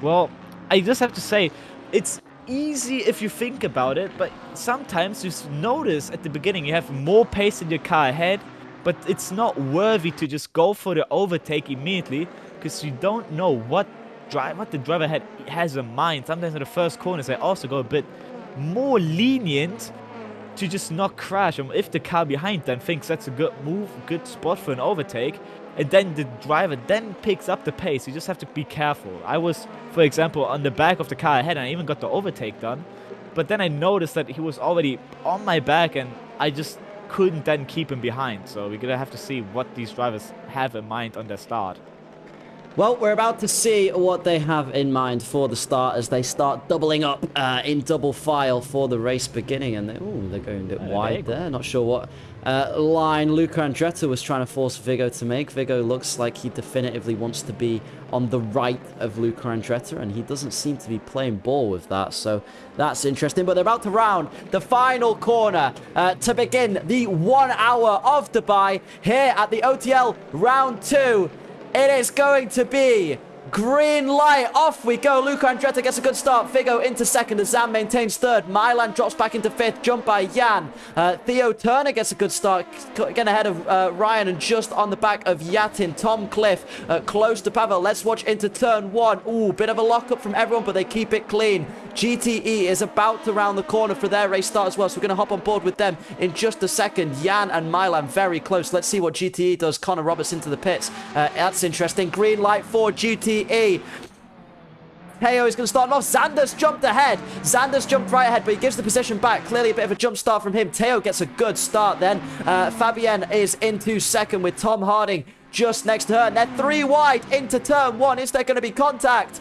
Well, I just have to say, it's easy if you think about it, but sometimes you notice at the beginning you have more pace in your car ahead, but it's not worthy to just go for the overtake immediately because you don't know what the driver has in mind. Sometimes in the first corners they also go a bit more lenient to just not crash. And if the car behind them thinks that's a good move, good spot for an overtake, and then the driver then picks up the pace, you just have to be careful. I was, for example, on the back of the car ahead, and I even got the overtake done. But then I noticed that he was already on my back, and I just couldn't then keep him behind. So we're gonna have to see what these drivers have in mind on their start. Well, we're about to see what they have in mind for the start as they start doubling up in double file for the race beginning. And they're going a bit wide there. Not sure what line Luca Andretti was trying to force Vigo to make. Vigo looks like he definitively wants to be on the right of Luca Andretti, and he doesn't seem to be playing ball with that. So that's interesting. But they're about to round the final corner to begin the 1 hour of Dubai here at the OTL Round 2. It is going to be green light. Off we go. Luca Andretti gets a good start. Vigo into second. Azam maintains third. Milan drops back into fifth. Jump by Jan. Theo Turner gets a good start. Getting ahead of Ryan and just on the back of Yatin. Tom Cliff close to Pavel. Let's watch into turn 1. Ooh, bit of a lockup from everyone, but they keep it clean. GTE is about to round the corner for their race start as well, so we're going to hop on board with them in just a second. Jan and Milan very close. Let's see what GTE does. Connor Roberts into the pits. That's interesting. Green light for GTE. Teo is going to start off. Xanders jumped ahead. Xanders jumped right ahead, but he gives the position back. Clearly a bit of a jump start from him. Teo gets a good start then. Fabienne is into second with Tom Harding just next to her. And they're 3 wide into turn 1. Is there going to be contact?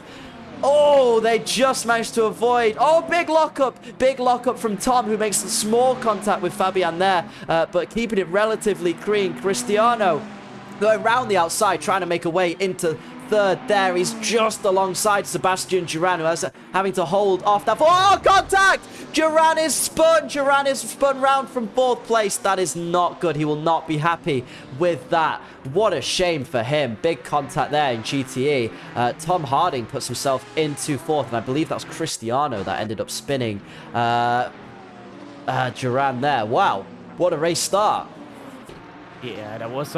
Oh, they just managed to avoid. Oh, big lockup. Big lockup from Tom, who makes small contact with Fabian there, but keeping it relatively clean. Cristiano going round the outside, trying to make a way into third there. He's just alongside Sebastian Duran, who is having to hold off that. Oh, contact! Duran is spun round from 4th place. That is not good. He will not be happy with that. What a shame for him. Big contact there in GTE. Tom Harding puts himself into 4th, and I believe that was Cristiano that ended up spinning Duran there. Wow, what a race start. Yeah, there was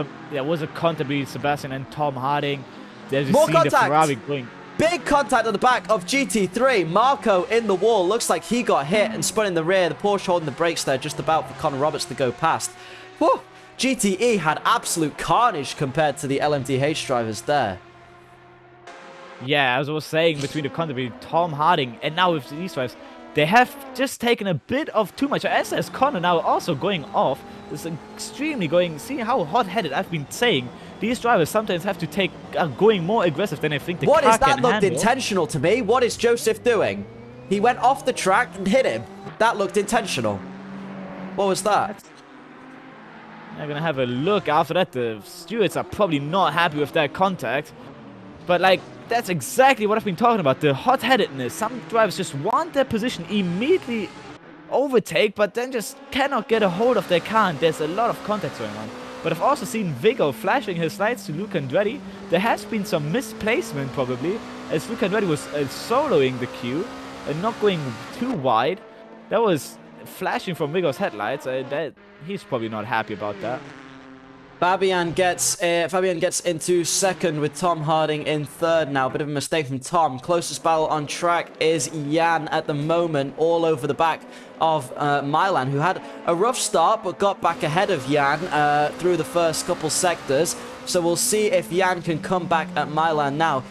a contact between Sebastian and Tom Harding. There's More the contact. Ferrari going. Big contact on the back of GT3. Marco in the wall. Looks like he got hit and spun in the rear. The Porsche holding the brakes there just about for Connor Roberts to go past. Whew. GTE had absolute carnage compared to the LMDH drivers there. Yeah, as I was saying, between the contact between Tom Harding and now with these drivers, they have just taken a bit of too much. As Connor now also going off. It's extremely going. See how hot-headed I've been saying. These drivers sometimes have to are going more aggressive than I think the car can handle. What is that looked intentional to me? What is Joseph doing? He went off the track and hit him. That looked intentional. What was that? I'm gonna have a look after that. The stewards are probably not happy with that contact. But like, that's exactly what I've been talking about. The hot-headedness. Some drivers just want their position immediately overtake, but then just cannot get a hold of their car, and there's a lot of contact going on. But I've also seen Vigo flashing his lights to Luca Andretti. There has been some misplacement probably, as Luca Andretti was soloing the queue and not going too wide. That was flashing from Vigo's headlights. He's probably not happy about that. Fabian gets into 2nd with Tom Harding in 3rd now. Bit of a mistake from Tom. Closest battle on track is Jan at the moment, all over the back of Milan, who had a rough start but got back ahead of Jan through the first couple sectors. So we'll see if Jan can come back at Milan now.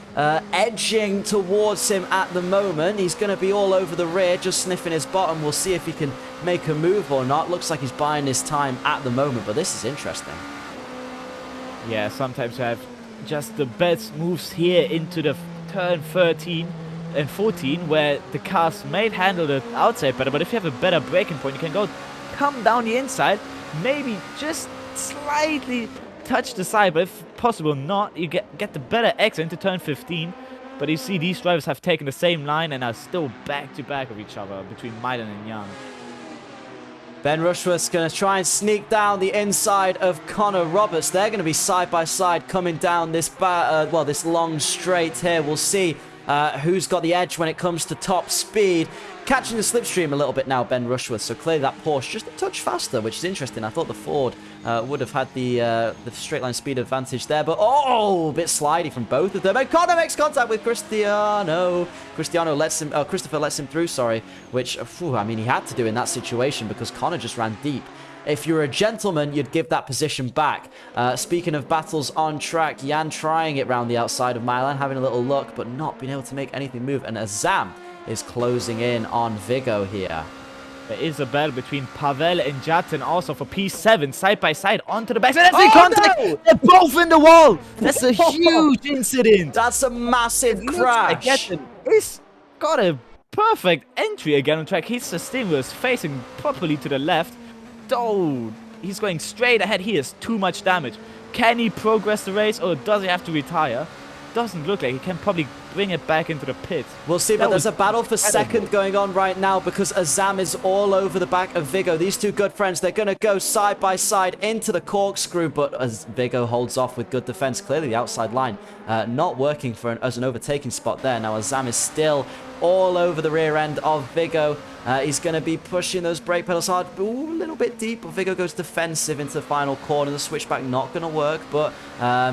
Edging towards him at the moment. He's going to be all over the rear, just sniffing his bottom. We'll see if he can make a move or not. Looks like he's buying his time at the moment, but this is interesting. Yeah, sometimes you have just the best moves here into the turn 13 and 14, where the cars may handle the outside better, but if you have a better braking point, you can come down the inside, maybe just slightly touch the side, but if possible not, you get the better exit into turn 15. But you see these drivers have taken the same line and are still back to back of each other between Milan and Jan. Ben Rushworth's going to try and sneak down the inside of Connor Roberts. They're going to be side by side coming down this this long straight here. We'll see who's got the edge when it comes to top speed. Catching the slipstream a little bit now, Ben Rushworth. So clearly that Porsche just a touch faster, which is interesting. I thought the Ford would have had the straight line speed advantage there, but a bit slidey from both of them. And Connor makes contact with Cristiano. Christopher lets him through, sorry, which, I mean, he had to do in that situation because Connor just ran deep. If you're a gentleman, you'd give that position back. Speaking of battles on track, Jan trying it round the outside of Milan, having a little look, but not being able to make anything move. And Azam is closing in on Vigo here. There is a battle between Pavel and Jatin also for P7, side by side onto the back. That's the contact! No! They're both in the wall! That's a huge incident! That's a massive crash! Jatin is got a perfect entry again on track. His steering wheel is facing properly to the left. Oh, he's going straight ahead. He has too much damage. Can he progress the race, or does he have to retire? Doesn't look like he can probably bring it back into the pit. We'll see, but there's a battle for second going on right now because Azam is all over the back of Vigo. These two good friends, they're going to go side by side into the corkscrew, but as Vigo holds off with good defense, clearly the outside line not working as an overtaking spot there. Now Azam is still all over the rear end of Vigo. He's going to be pushing those brake pedals hard. Ooh, a little bit deep, but Vigo goes defensive into the final corner. The switchback not going to work, but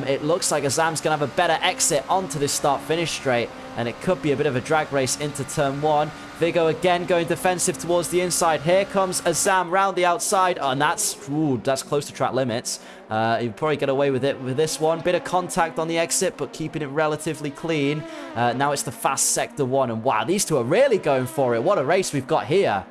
it looks like Azam's going to have a better exit onto this start-finish straight, and it could be a bit of a drag race into turn 1. Vigo again going defensive towards the inside. Here comes Azam round the outside, and that's close to track limits. He'll probably get away with it with this one. Bit of contact on the exit, but keeping it relatively clean. Now it's the fast sector 1, and wow, these two are really going for it. What a race we've got here.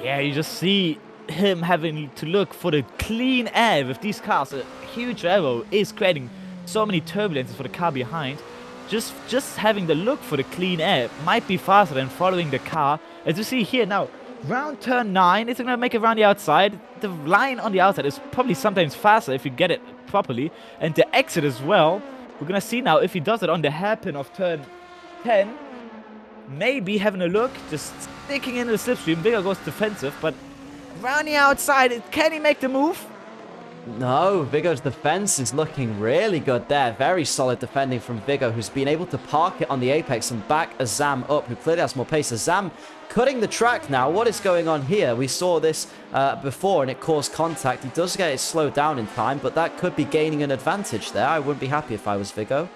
Yeah, you just see him having to look for the clean air with these cars. A huge aero is creating so many turbulences for the car behind. Just having the look for the clean air might be faster than following the car. As you see here now, round turn 9, it's going to make it around the outside. The line on the outside is probably sometimes faster if you get it properly. And the exit as well We're gonna see now if he does it on the hairpin of turn 10. Maybe having a look, just sticking into the slipstream. Viggo goes defensive, but around the outside, can he make the move? No, Viggo's defense is looking really good there. Very solid defending from Viggo, who's been able to park it on the apex and back Azam up, who clearly has more pace. Azam cutting the track now. What is going on here? We saw this before and it caused contact. He does get it slowed down in time, but that could be gaining an advantage there. I wouldn't be happy if I was Viggo.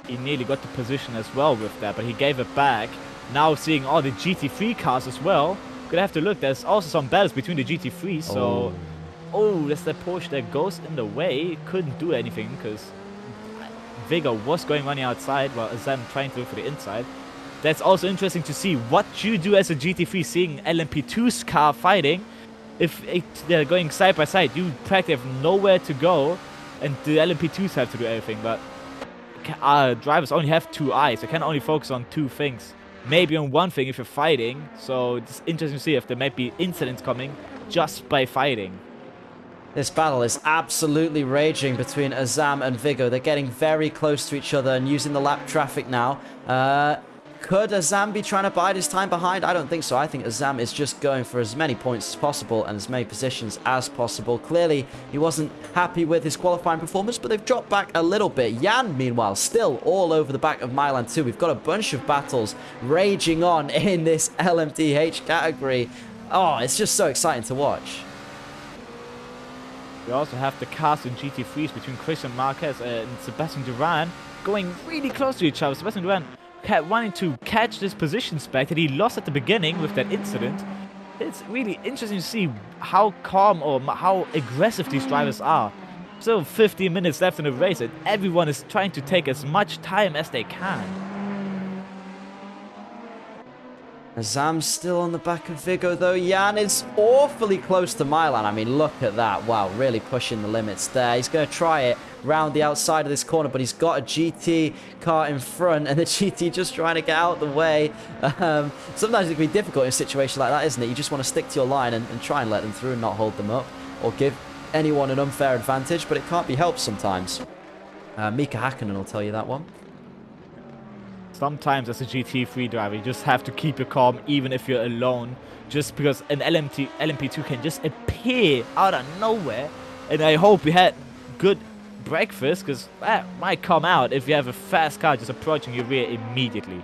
He nearly got the position as well with that, but he gave it back. Now seeing all the GT3 cars as well. Gonna have to look. There's also some battles between the GT3s, so... Oh, that's the Porsche that goes in the way. Couldn't do anything because Viggo was going on the outside while Azam trying to go for the inside. That's also interesting to see what you do as a GT3 seeing LMP2's car fighting. If they're going side by side, you practically have nowhere to go and the LMP2s have to do everything. But drivers only have two eyes. They can only focus on two things. Maybe on one thing if you're fighting. So it's interesting to see if there might be incidents coming just by fighting. This battle is absolutely raging between Azam and Viggo. They're getting very close to each other and using the lap traffic now. Could Azam be trying to bide his time behind? I don't think so. I think Azam is just going for as many points as possible and as many positions as possible. Clearly, he wasn't happy with his qualifying performance, but they've dropped back a little bit. Jan, meanwhile, still all over the back of Milan too. We've got a bunch of battles raging on in this LMDH category. Oh, it's just so exciting to watch. We also have the cars in GT3s between Christian Marquez and Sebastian Duran going really close to each other. Sebastian Duran wanting to catch this positions back that he lost at the beginning with that incident. It's really interesting to see how calm or how aggressive these drivers are. Still 15 minutes left in the race and everyone is trying to take as much time as they can. Azam's still on the back of Viggo, though. Jan is awfully close to Milan. I mean, look at that. Wow, really pushing the limits there. He's going to try it round the outside of this corner, but he's got a GT car in front, and the GT just trying to get out of the way. Sometimes it can be difficult in a situation like that, isn't it? You just want to stick to your line and try and let them through and not hold them up, or give anyone an unfair advantage, but it can't be helped sometimes. Mika Hakkinen will tell you that one. Sometimes as a GT3 driver, you just have to keep your calm even if you're alone. Just because an LMP2 can just appear out of nowhere. And I hope you had good breakfast, because that might come out if you have a fast car just approaching your rear immediately.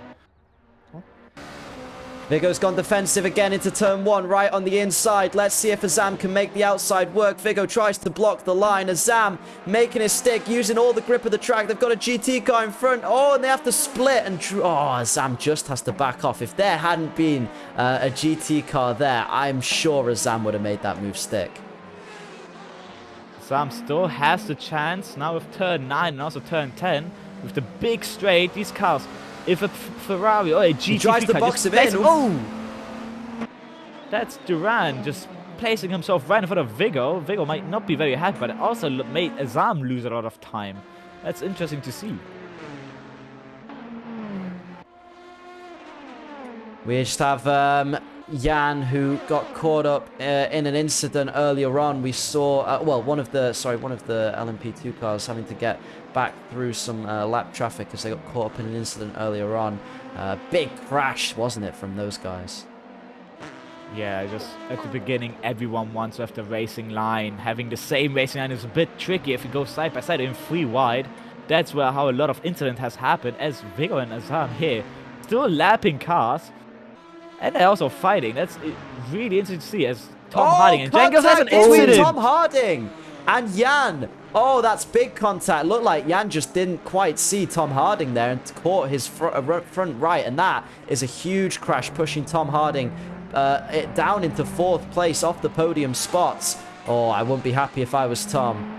Viggo's gone defensive again into turn 1, right on the inside. Let's see if Azam can make the outside work. Viggo tries to block the line. Azam making his stick, using all the grip of the track. They've got a GT car in front. Oh, and they have to split. And Azam just has to back off. If there hadn't been a GT car there, I'm sure Azam would have made that move stick. Azam still has the chance now with turn 9 and also turn 10. With the big straight, these cars... If a Ferrari or a GT3 he tries to box him in. Oh! That's Duran just placing himself right in front of Viggo. Viggo might not be very happy, but it also made Azam lose a lot of time. That's interesting to see. We just have Jan, who got caught up in an incident earlier on. We saw, well, one of the LMP2 cars having to get back through some lap traffic as they got caught up in an incident earlier on. Big crash, wasn't it, from those guys? Yeah, just at the beginning, everyone wants to have the racing line. Having the same racing line is a bit tricky if you go side by side in 3 wide. That's where how a lot of incident has happened, as Viggo and Azam here still lapping cars. And they're also fighting. That's really interesting to see as Tom Harding and Jengels has an incident. Tom Harding and Jan. Oh, that's big contact. Looked like Jan just didn't quite see Tom Harding there and caught his front right. And that is a huge crash, pushing Tom Harding down into 4th place off the podium spots. Oh, I wouldn't be happy if I was Tom.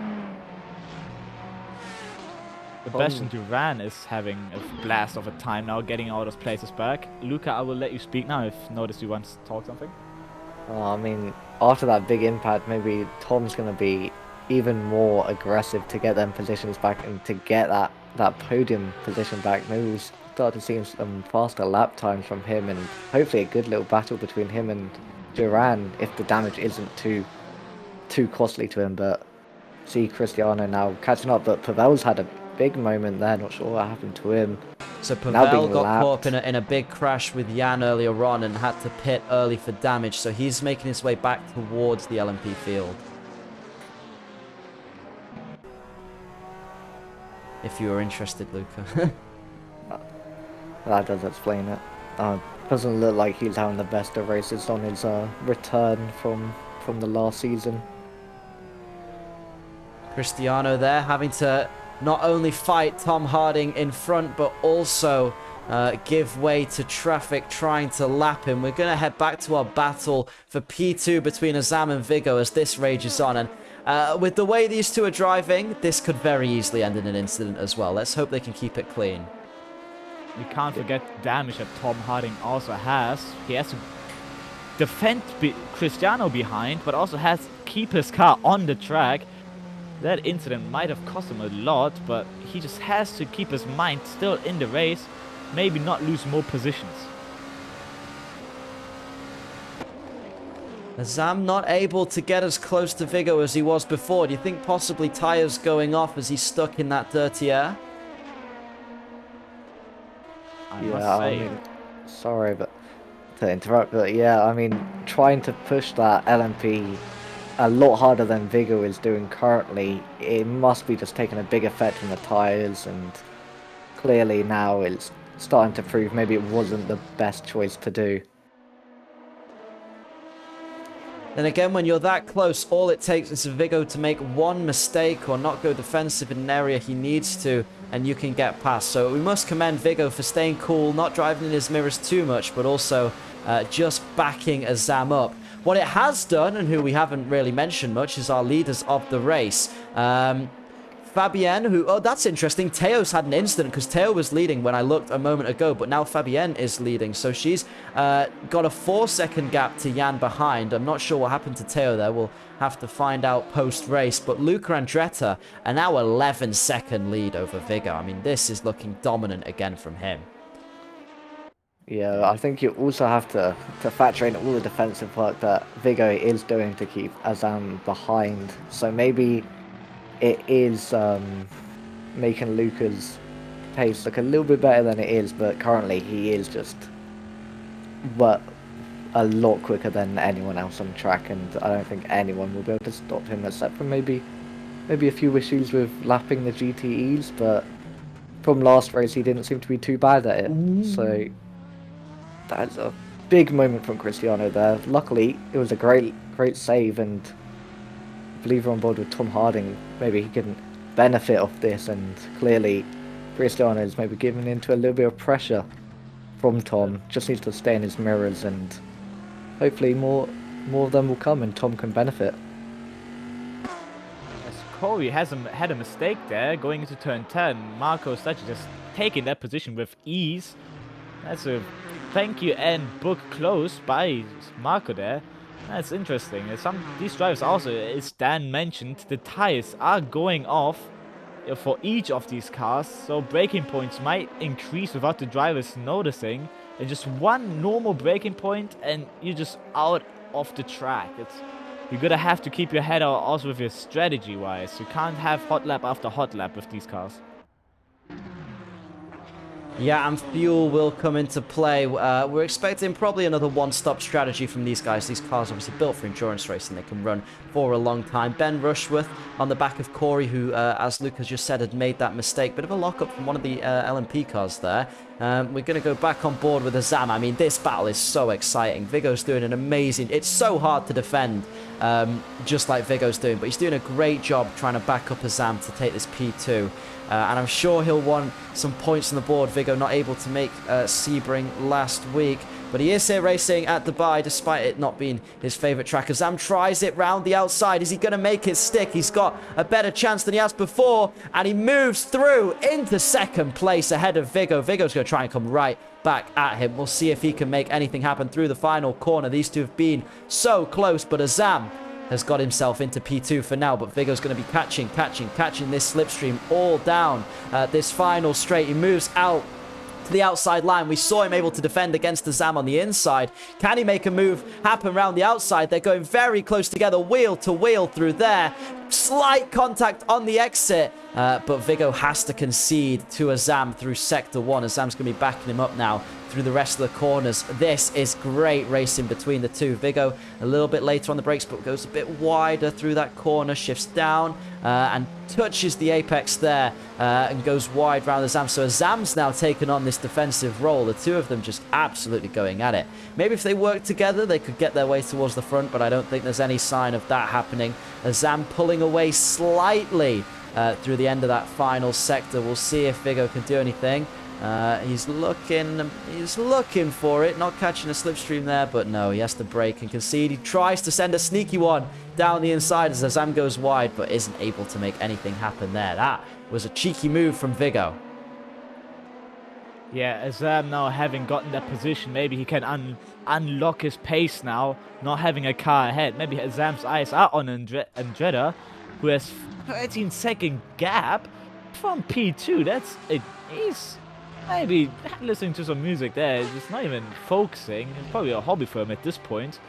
Sebastian Duran is having a blast of a time now, getting all those places back. Luca, I will let you speak now if noticed you want to talk something. I mean, after that big impact, maybe Tom's going to be even more aggressive to get them positions back and to get that podium position back. Maybe we'll start to see some faster lap times from him and hopefully a good little battle between him and Duran if the damage isn't too costly to him. But see Cristiano now catching up, but Pavel's had a big moment there. Not sure what happened to him. So Now Pavel being got lapped. caught up in a big crash with Jan earlier on and had to pit early for damage. So he's making his way back towards the LMP field. If you were interested, Luca. That does explain it. Doesn't look like he's having the best of races on his return from the last season. Cristiano there having to not only fight Tom Harding in front, but also give way to traffic trying to lap him. We're going to head back to our battle for P2 between Azam and Vigo as this rages on. And with the way these two are driving, this could very easily end in an incident as well. Let's hope they can keep it clean. We can't forget the damage that Tom Harding also has. He has to defend Cristiano behind, but also has to keep his car on the track. That incident might have cost him a lot, but he just has to keep his mind still in the race, maybe not lose more positions. Azam not able to get as close to Vigo as he was before. Do you think possibly tyres going off as he's stuck in that dirty air? I must say. I mean, sorry to interrupt, but yeah, I mean, trying to push that LMP a lot harder than Vigo is doing currently, it must be just taking a big effect from the tyres, and clearly now it's starting to prove maybe it wasn't the best choice to do. Then again, when you're that close, all it takes is for Vigo to make one mistake or not go defensive in an area he needs to, and you can get past. So we must commend Vigo for staying cool, not driving in his mirrors too much, but also just backing Azam up. What it has done, and who we haven't really mentioned much, is our leaders of the race. Fabienne, who... Oh, that's interesting. Teo's had an incident because Teo was leading when I looked a moment ago, but now Fabienne is leading. So she's got a 4-second gap to Jan behind. I'm not sure what happened to Teo there. We'll have to find out post-race. But Luca Andretta are now 11-second lead over Vigo. I mean, this is looking dominant again from him. Yeah, I think you also have to factor in all the defensive work that Vigo is doing to keep Azam behind. So maybe it is making Luca's pace look a little bit better than it is, but currently he is just a lot quicker than anyone else on track, and I don't think anyone will be able to stop him except for maybe a few issues with lapping the GTEs, but from last race he didn't seem to be too bad at it. So that's a big moment from Cristiano there. Luckily, it was a great save, and I believe we're on board with Tom Harding. Maybe he can benefit off this, and clearly Cristiano is maybe giving into a little bit of pressure from Tom. Just needs to stay in his mirrors, and hopefully more of them will come and Tom can benefit. As Corey had a mistake there going into turn 10, Marco Stacci just taking that position with ease. That's a thank you and book close by Marco there. That's interesting. These drivers also, as Dan mentioned, the tires are going off for each of these cars, so braking points might increase without the drivers noticing. And just one normal braking point and you're just out of the track. You're gonna have to keep your head out also with your strategy wise. You can't have hot lap after hot lap with these cars. Yeah, and fuel will come into play. We're expecting probably another one-stop strategy from these guys. These cars obviously built for endurance racing. They can run for a long time. Ben Rushworth on the back of Corey, who, as Lucas just said, had made that mistake. Bit of a lock-up from one of the LMP cars there. We're going to go back on board with Azam. I mean, this battle is so exciting. Vigo's doing an amazing... It's so hard to defend, just like Vigo's doing, but he's doing a great job trying to back up Azam to take this P2. And I'm sure he'll want some points on the board. Vigo not able to make Sebring last week. But he is here racing at Dubai, despite it not being his favourite track. Azam tries it round the outside. Is he going to make it stick? He's got a better chance than he has before. And he moves through into second place ahead of Vigo. Vigo's going to try and come right back at him. We'll see if he can make anything happen through the final corner. These two have been so close, but Azam has got himself into P2 for now, but Vigo's going to be catching this slipstream all down this final straight. He moves out to the outside line. We saw him able to defend against the Zam on the inside. Can he make a move happen around the outside? They're going very close together, wheel to wheel through there. Slight contact on the exit, but Vigo has to concede to Azam through Sector 1. Azam's going to be backing him up now through the rest of the corners. This is great racing between the two. Vigo a little bit later on the brakes, but goes a bit wider through that corner, shifts down and touches the apex there and goes wide round Azam. So Azam's now taken on this defensive role. The two of them just absolutely going at it. Maybe if they work together, they could get their way towards the front, but I don't think there's any sign of that happening. Azam pulling away slightly through the end of that final sector. We'll see if Vigo can do anything. He's looking for it, not catching a slipstream there, but no, he has to brake and concede. He tries to send a sneaky one down the inside as Azam goes wide, but isn't able to make anything happen there. That was a cheeky move from Vigo. Yeah, Azam now having gotten that position, maybe he can unlock his pace now, not having a car ahead. Maybe Azam's eyes are on Andretta, who has 13-second gap from P2. That's it. He's maybe listening to some music there. He's not even focusing. It's probably a hobby for him at this point.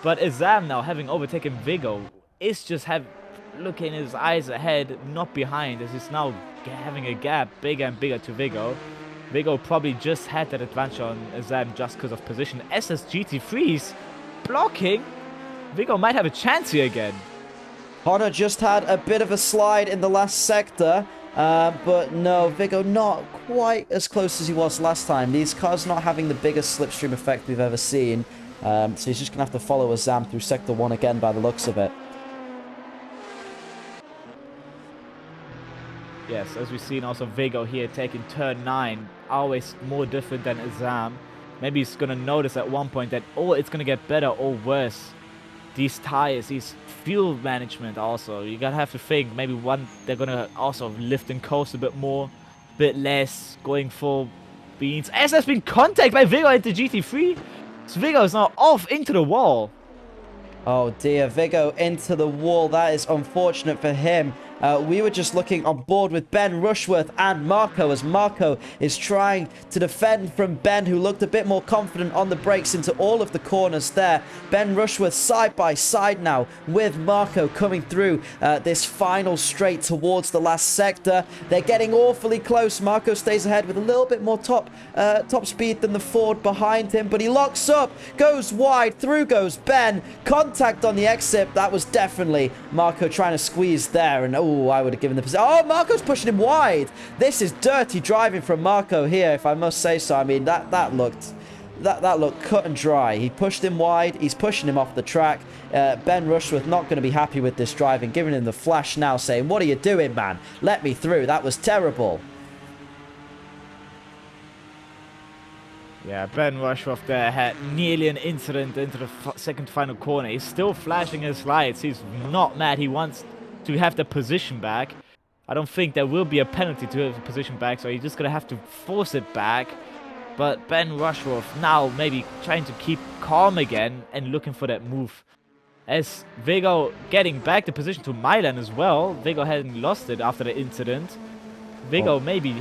But Azam now having overtaken Vigo is just looking his eyes ahead, not behind, as he's now having a gap bigger and bigger to Vigo. Vigo probably just had that advantage on Azam just because of position. GT3's blocking. Vigo might have a chance here again. Honor just had a bit of a slide in the last sector. But no, Vigo not quite as close as he was last time. These cars not having the biggest slipstream effect we've ever seen. So he's just going to have to follow Azam through Sector 1 again by the looks of it. Yes, as we've seen also Vigo here taking turn 9. Always more different than Azam. Maybe he's going to notice at one point that, oh, it's going to get better or worse. These tires, these fuel management also. You gotta have to think, maybe they're gonna also lift and coast a bit more, a bit less, going full beans. As has been contacted by Vigo at the GT3. So Vigo is now off into the wall. Oh dear, Vigo into the wall. That is unfortunate for him. We were just looking on board with Ben Rushworth and Marco, as Marco is trying to defend from Ben, who looked a bit more confident on the brakes into all of the corners there. Ben Rushworth side by side now with Marco coming through this final straight towards the last sector. They're getting awfully close. Marco stays ahead with a little bit more top speed than the Ford behind him, but he locks up, goes wide, through goes Ben. Contact on the exit. That was definitely Marco trying to squeeze there, and oh, I would have given the position. Oh, Marco's pushing him wide. This is dirty driving from Marco here, if I must say so. I mean, that looked cut and dry. He pushed him wide. He's pushing him off the track. Ben Rushworth not going to be happy with this driving, giving him the flash now, saying, "What are you doing, man? Let me through. That was terrible." Yeah, Ben Rushworth there had nearly an incident into the second final corner. He's still flashing his lights. He's not mad. He wants to have the position back. I don't think there will be a penalty to have the position back, so he's just going to have to force it back. But Ben Rushworth now maybe trying to keep calm again and looking for that move. As Vigo getting back the position to Milan as well. Vigo hadn't lost it after the incident. Vigo maybe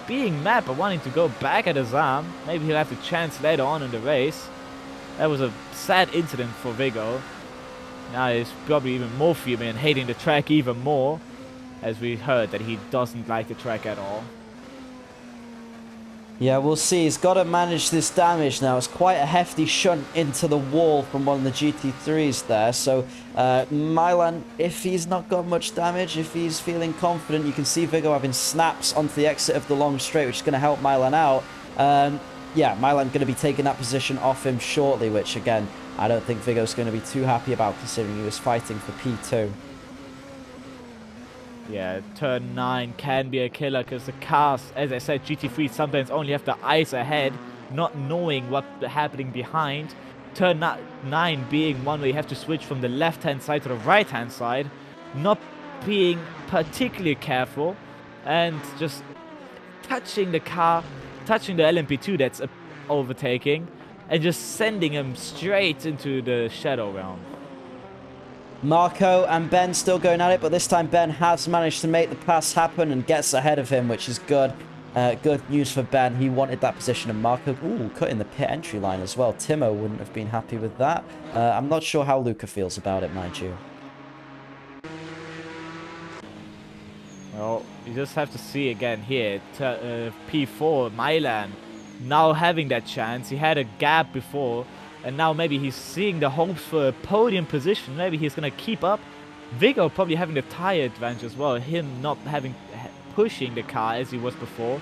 being mad but wanting to go back at Azam. Maybe he'll have the chance later on in the race. That was a sad incident for Vigo. Now he's probably even more fuming and hating the track even more, as we heard that he doesn't like the track at all. Yeah, we'll see. He's got to manage this damage now. It's quite a hefty shunt into the wall from one of the GT3s there. So Milan, if he's not got much damage, if he's feeling confident, you can see Vigo having snaps onto the exit of the long straight, which is going to help Milan out. Yeah, Milan going to be taking that position off him shortly, which again, I don't think Vigo's going to be too happy about, considering he was fighting for P2. Yeah, turn 9 can be a killer because the cars, as I said, GT3 sometimes only have the eyes ahead, not knowing what's happening behind. Turn 9 being one where you have to switch from the left-hand side to the right-hand side, not being particularly careful, and just touching the car, touching the LMP2 that's overtaking, and just sending him straight into the shadow realm. Marco and Ben still going at it, but this time Ben has managed to make the pass happen and gets ahead of him, which is good. Good news for Ben. He wanted that position, and Marco, cutting the pit entry line as well. Timo wouldn't have been happy with that. I'm not sure how Luca feels about it, mind you. Well, you just have to see again here. P4, Milan, now having that chance. He had a gap before, and now maybe he's seeing the hopes for a podium position. Maybe he's going to keep up. Vigo probably having the tire advantage as well. Him not pushing the car as he was before.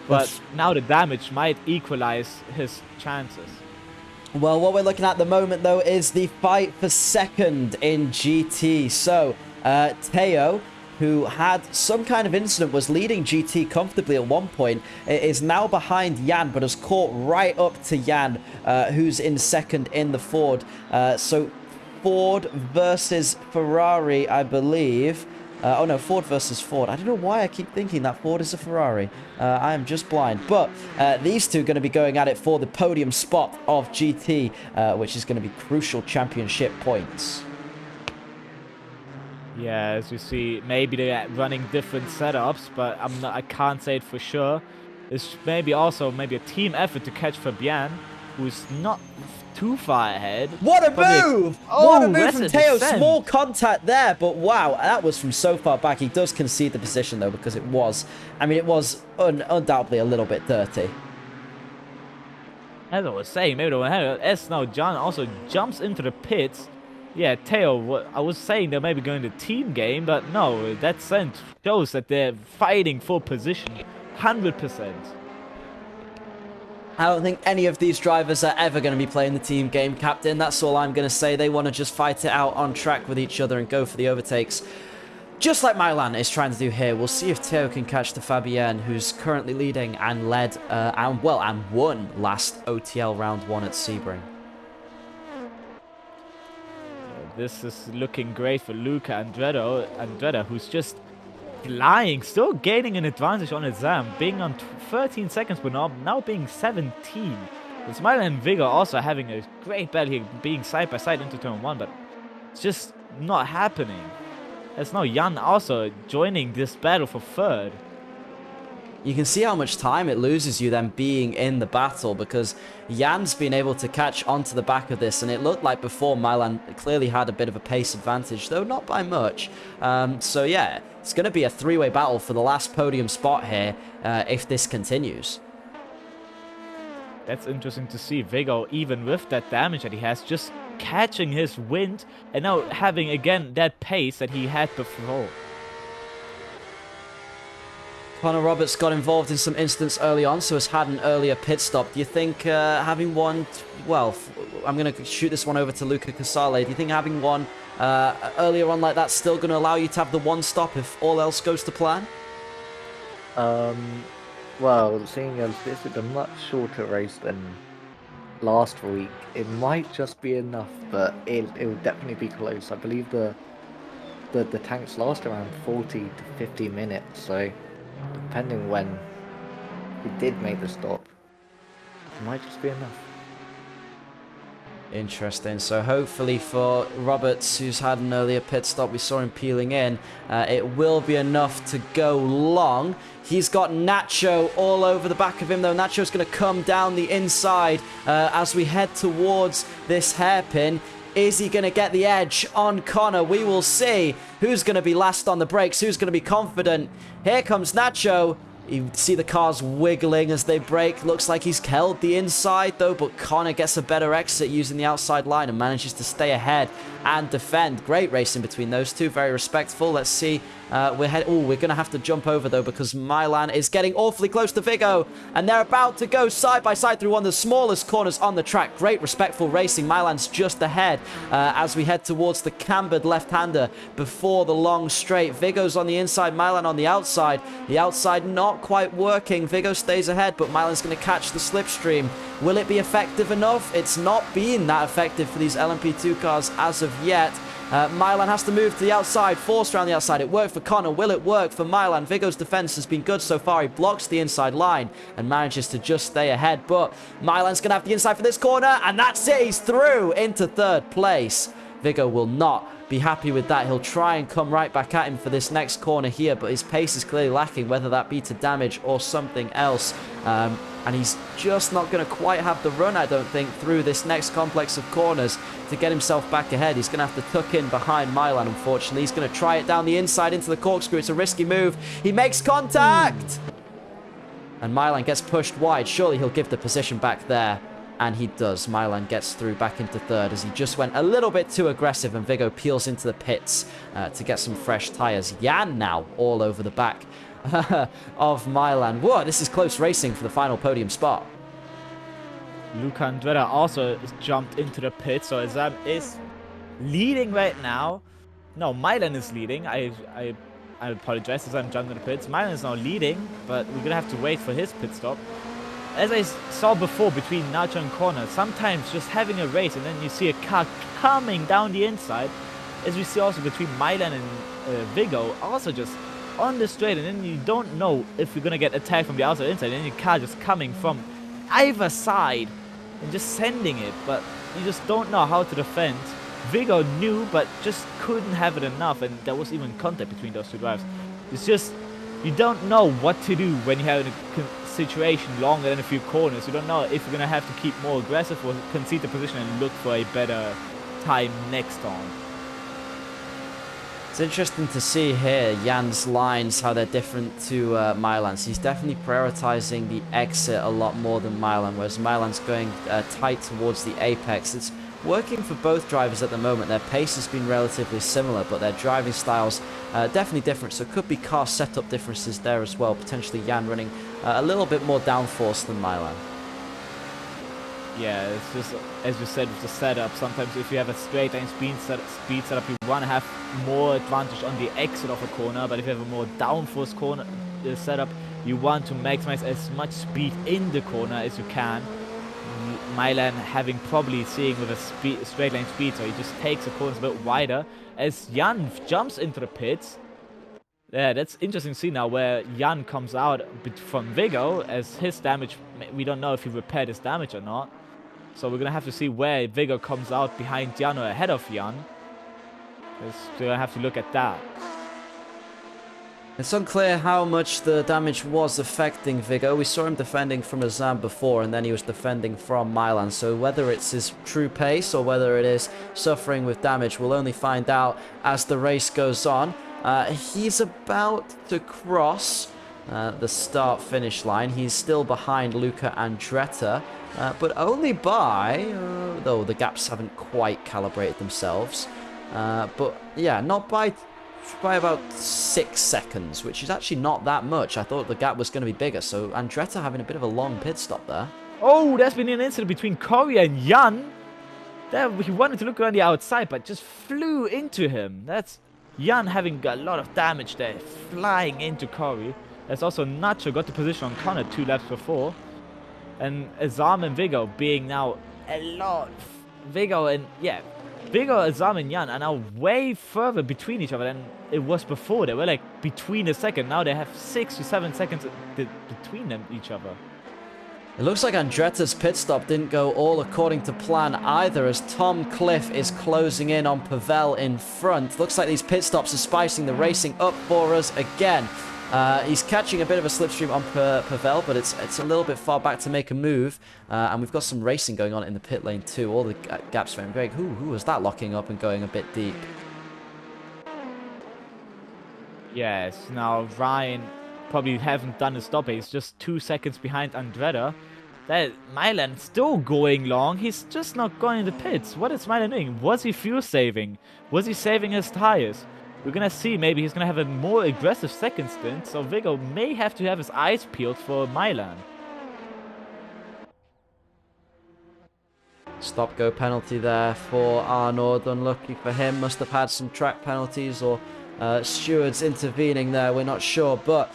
But now the damage might equalize his chances. Well, what we're looking at the moment, though, is the fight for second in GT. So, Teo, who had some kind of incident, was leading GT comfortably at one point, is now behind Jan, but has caught right up to Jan, who's in second in the Ford. So Ford versus Ferrari, I believe. Oh no, Ford versus Ford. I don't know why I keep thinking that Ford is a Ferrari. I am just blind. But these two are going to be going at it for the podium spot of GT, which is going to be crucial championship points. Yeah, as you see, maybe they're running different setups, but I can't say it for sure. It's maybe also a team effort to catch Fabian, who's not too far ahead. What a move! What a move from Teo. Descent. Small contact there, but wow, that was from so far back. He does concede the position, though, because it was undoubtedly a little bit dirty. As I was saying, maybe as now John also jumps into the pits. Yeah, Teo, I was saying they're maybe going to team game, but no, that scent shows that they're fighting for position, 100%. I don't think any of these drivers are ever going to be playing the team game, Captain. That's all I'm going to say. They want to just fight it out on track with each other and go for the overtakes. Just like Milan is trying to do here. We'll see if Teo can catch the Fabienne, who's currently leading and led, and won last OTL round 1 at Sebring. This is looking great for Luca Andretta, who's just flying, still gaining an advantage on exam, being on 13 seconds, but now being 17. It's Milan and Vigor also having a great battle here, being side by side into turn 1, but it's just not happening. There's now Jan also joining this battle for third. You can see how much time it loses you then being in the battle, because Jan's been able to catch onto the back of this, and it looked like before Milan clearly had a bit of a pace advantage, though not by much. So yeah, it's going to be a three-way battle for the last podium spot here if this continues. That's interesting to see. Vigo, even with that damage that he has, just catching his wind and now having again that pace that he had before. Connor Roberts got involved in some incidents early on, so has had an earlier pit stop. Do you think having won, well, I'm going to shoot this one over to Luca Casale. Do you think having won earlier on like that's still going to allow you to have the one stop if all else goes to plan? Well, seeing as this is a much shorter race than last week, it might just be enough, but it will definitely be close. I believe the tanks last around 40 to 50 minutes, so depending when we did make the stop, it might just be enough. Interesting. So hopefully for Roberts, who's had an earlier pit stop, we saw him peeling in, it will be enough to go long. He's got Nacho all over the back of him, though. Nacho's going to come down the inside as we head towards this hairpin. Is he going to get the edge on Connor? We will see who's going to be last on the brakes, who's going to be confident. Here comes Nacho. You see the cars wiggling as they brake. Looks like he's held the inside, though, but Connor gets a better exit using the outside line and manages to stay ahead and defend. Great racing between those two. Very respectful. Let's see. We're going to have to jump over, though, because Milan is getting awfully close to Vigo, and they're about to go side by side through one of the smallest corners on the track. Great, respectful racing. Milan's just ahead as we head towards the cambered left-hander before the long straight. Vigo's on the inside, Milan on the outside. The outside not quite working. Vigo stays ahead, but Milan's going to catch the slipstream. Will it be effective enough? It's not been that effective for these LMP2 cars as of yet. Milan has to move to the outside, forced around the outside. It worked for Connor. Will it work for Milan? Vigo's defense has been good so far. He blocks the inside line and manages to just stay ahead. But Milan's going to have the inside for this corner, and that's it. He's through into third place. Vigo will not be happy with that. He'll try and come right back at him for this next corner here, but his pace is clearly lacking, whether that be to damage or something else. And he's just not going to quite have the run, I don't think, through this next complex of corners to get himself back ahead. He's going to have to tuck in behind Milan, unfortunately. He's going to try it down the inside into the corkscrew. It's a risky move. He makes contact! And Milan gets pushed wide. Surely he'll give the position back there. And he does. Milan gets through back into third as he just went a little bit too aggressive, and Viggo peels into the pits to get some fresh tyres. Jan now all over the back of Milan. Whoa, this is close racing for the final podium spot. Luca Andretta also jumped into the pit, so Azam is leading right now. No, Milan is leading. I apologize, Azam jumped in the pits. Milan is now leading, but we're gonna have to wait for his pit stop. As I saw before between Nacho and Corner, sometimes just having a race and then you see a car coming down the inside, as we see also between Milan and Viggo, also just on the straight, and then you don't know if you're gonna get attacked from the outside or inside, and then your car just coming from either side and just sending it, but you just don't know how to defend. Viggo knew, but just couldn't have it enough, and there was even contact between those two drivers. It's just, you don't know what to do when you have a situation longer than a few corners. You don't know if you're gonna have to keep more aggressive or concede the position and look for a better time next on. It's interesting to see here Jan's lines, how they're different to Milan's. He's definitely prioritizing the exit a lot more than Milan, whereas Milan's going tight towards the apex. It's working for both drivers at the moment. Their pace has been relatively similar, but their driving styles definitely different, so it could be car setup differences there as well. Potentially Jan running a little bit more downforce than Milan. Yeah, it's just, as you said, with the setup, sometimes if you have a straight line speed setup, you want to have more advantage on the exit of a corner, but if you have a more downforce corner setup, you want to maximize as much speed in the corner as you can. Milan having probably seeing with a straight line speed, so he just takes the corners a bit wider as Jan jumps into the pits. Yeah, that's interesting to see now where Jan comes out from Viggo, as his damage, we don't know if he repaired his damage or not. So we're going to have to see where Viggo comes out behind Jan or ahead of Jan. We're going to have to look at that. It's unclear how much the damage was affecting Viggo. We saw him defending from Azam before, and then he was defending from Milan. So whether it's his true pace or whether it is suffering with damage, we'll only find out as the race goes on. He's about to cross the start-finish line. He's still behind Luca Andretta, but only by, though the gaps haven't quite calibrated themselves. But yeah, not by about 6 seconds, which is actually not that much. I thought the gap was going to be bigger, so Andretta having a bit of a long pit stop there. Oh, there's been an incident between Corey and Jan. There, he wanted to look around the outside, but just flew into him. That's Jan having a lot of damage there, flying into Corey. There's also Nacho got the position on Connor 2 laps before. And Azam and Viggo being now a lot. Viggo, Azam and Jan are now way further between each other than it was before. They were like between a second. Now they have 6 to 7 seconds between each other. It looks like Andretta's pit stop didn't go all according to plan either, as Tom Cliff is closing in on Pavel in front. Looks like these pit stops are spicing the racing up for us again. He's catching a bit of a slipstream on Pavel, but it's a little bit far back to make a move. And we've got some racing going on in the pit lane too. All the gaps for him. Greg, who was that locking up and going a bit deep? Yes, now Ryan probably haven't done a stop. He's just 2 seconds behind Andretta. That Milan still going long. He's just not going in the pits. What is Milan doing? Was he fuel saving? Was he saving his tires? We're gonna see. Maybe he's gonna have a more aggressive second stint. So Viggo may have to have his eyes peeled for Milan. Stop-go penalty there for Arnaud. Unlucky for him. Must have had some track penalties or stewards intervening there. We're not sure, but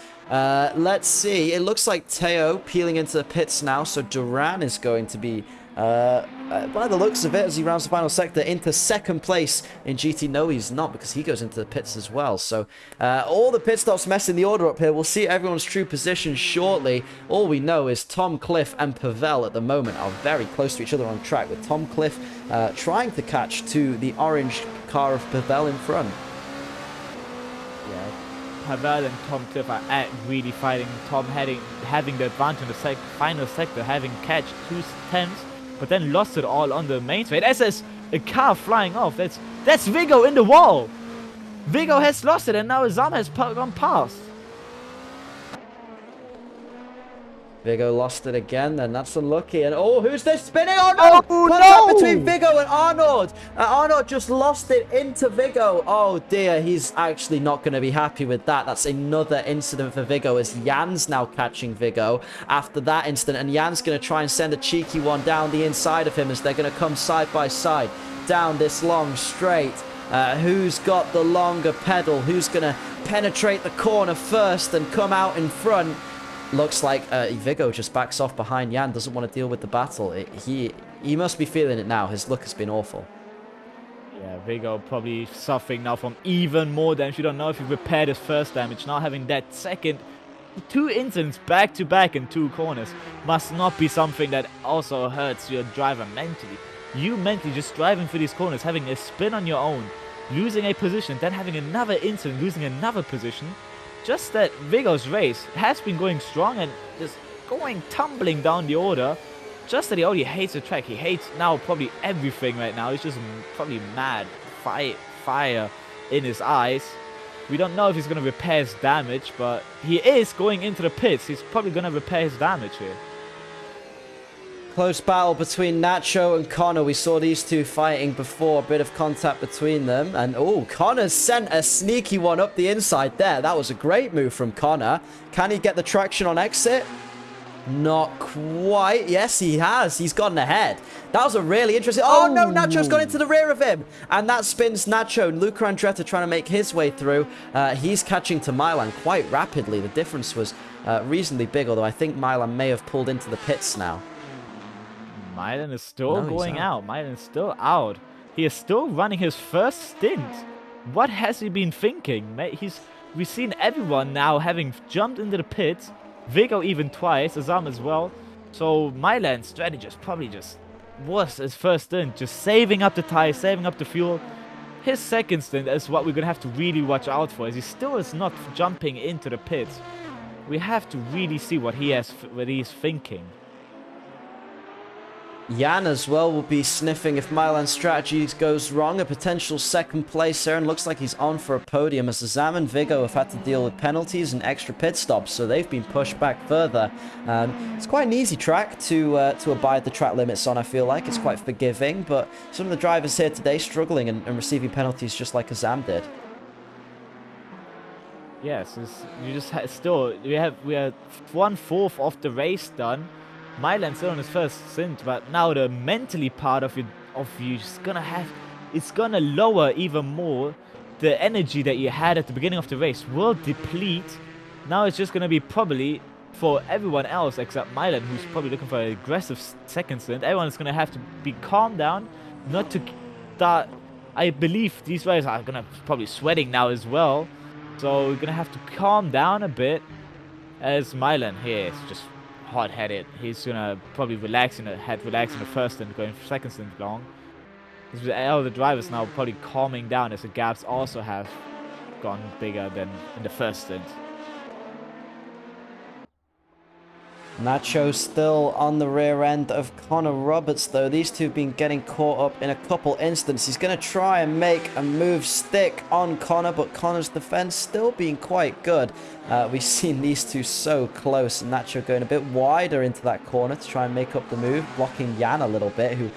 let's see. It looks like Teo peeling into the pits now, so Duran is going to be By the looks of it, as he rounds the final sector into second place in GT. No, he's not, because he goes into the pits as well. So all the pit stops messing the order up here. We'll see everyone's true position shortly. All we know is Tom Cliff and Pavel at the moment are very close to each other on track, with Tom Cliff trying to catch to the orange car of Pavel in front. Yeah, Pavel and Tom Cliff are really fighting. Tom having the advantage in the final sector, having catch 2/10, but then lost it all on the main straight. As there's a car flying off. That's Vigo in the wall. Vigo has lost it, and now Azam has gone past. Vigo lost it again, then that's unlucky. And oh, who's this spinning? Oh no! Oh, Contact no! between Vigo and Arnaud. Arnaud just lost it into Vigo. Oh dear, he's actually not going to be happy with that. That's another incident for Vigo, as Jan's now catching Vigo after that incident. And Jan's going to try and send a cheeky one down the inside of him, as they're going to come side by side down this long straight. Who's got the longer pedal? Who's going to penetrate the corner first and come out in front? Looks like Vigo just backs off behind Jan, doesn't want to deal with the battle. He must be feeling it now. His luck has been awful. Yeah, Vigo probably suffering now from even more damage. You don't know if he repaired his first damage. Now having that second, 2 incidents back to back in 2 corners must not be something that also hurts your driver mentally. You mentally just driving through these corners, having a spin on your own, losing a position, then having another incident, losing another position. Just that Vigo's race has been going strong and just going tumbling down the order. Just that he already hates the track. He hates now probably everything right now. He's just probably mad. Fire in his eyes. We don't know if he's going to repair his damage, but he is going into the pits. He's probably going to repair his damage here. Close battle between Nacho and Connor. We saw these two fighting before. A bit of contact between them. And, oh, Connor sent a sneaky one up the inside there. That was a great move from Connor. Can he get the traction on exit? Not quite. Yes, he has. He's gotten ahead. That was a really interesting... Oh, no, Nacho's gone into the rear of him. And that spins Nacho. Luca Andretta trying to make his way through. He's catching to Milan quite rapidly. The difference was reasonably big, although I think Milan may have pulled into the pits now. Milan is still going out. Milan is still out. He is still running his first stint. What has he been thinking? We've seen everyone now having jumped into the pits. Vigo even twice. Azam as well. So Milan's strategy probably just was his first stint. Just saving up the tires, saving up the fuel. His second stint is what we're going to have to really watch out for, as he still is not jumping into the pits. We have to really see what he's thinking. Jan as well will be sniffing if Milan's strategy goes wrong. A potential second place there, and looks like he's on for a podium, as Azam and Vigo have had to deal with penalties and extra pit stops, so they've been pushed back further. It's quite an easy track to abide the track limits on, I feel like. It's quite forgiving, but some of the drivers here today struggling and receiving penalties just like Azam did. Yes, we are 1/4 of the race done. Milan's still on his first stint, but now the mentally part of you is it's gonna lower even more. The energy that you had at the beginning of the race will deplete. Now it's just gonna be probably for everyone else except Milan, who's probably looking for an aggressive second stint. Everyone's gonna have to be calm down, not to start. I believe these drivers are gonna probably sweating now as well, so we're gonna have to calm down a bit. As Milan here is just hot-headed. He's gonna probably relax in the first stint, going for second stint long. All the drivers now probably calming down, as the gaps also have gone bigger than in the first stint. Nacho still on the rear end of Connor Roberts, though. These two have been getting caught up in a couple instances. He's going to try and make a move stick on Connor, but Connor's defense still being quite good. We've seen these two so close. Nacho going a bit wider into that corner to try and make up the move, blocking Jan a little bit, who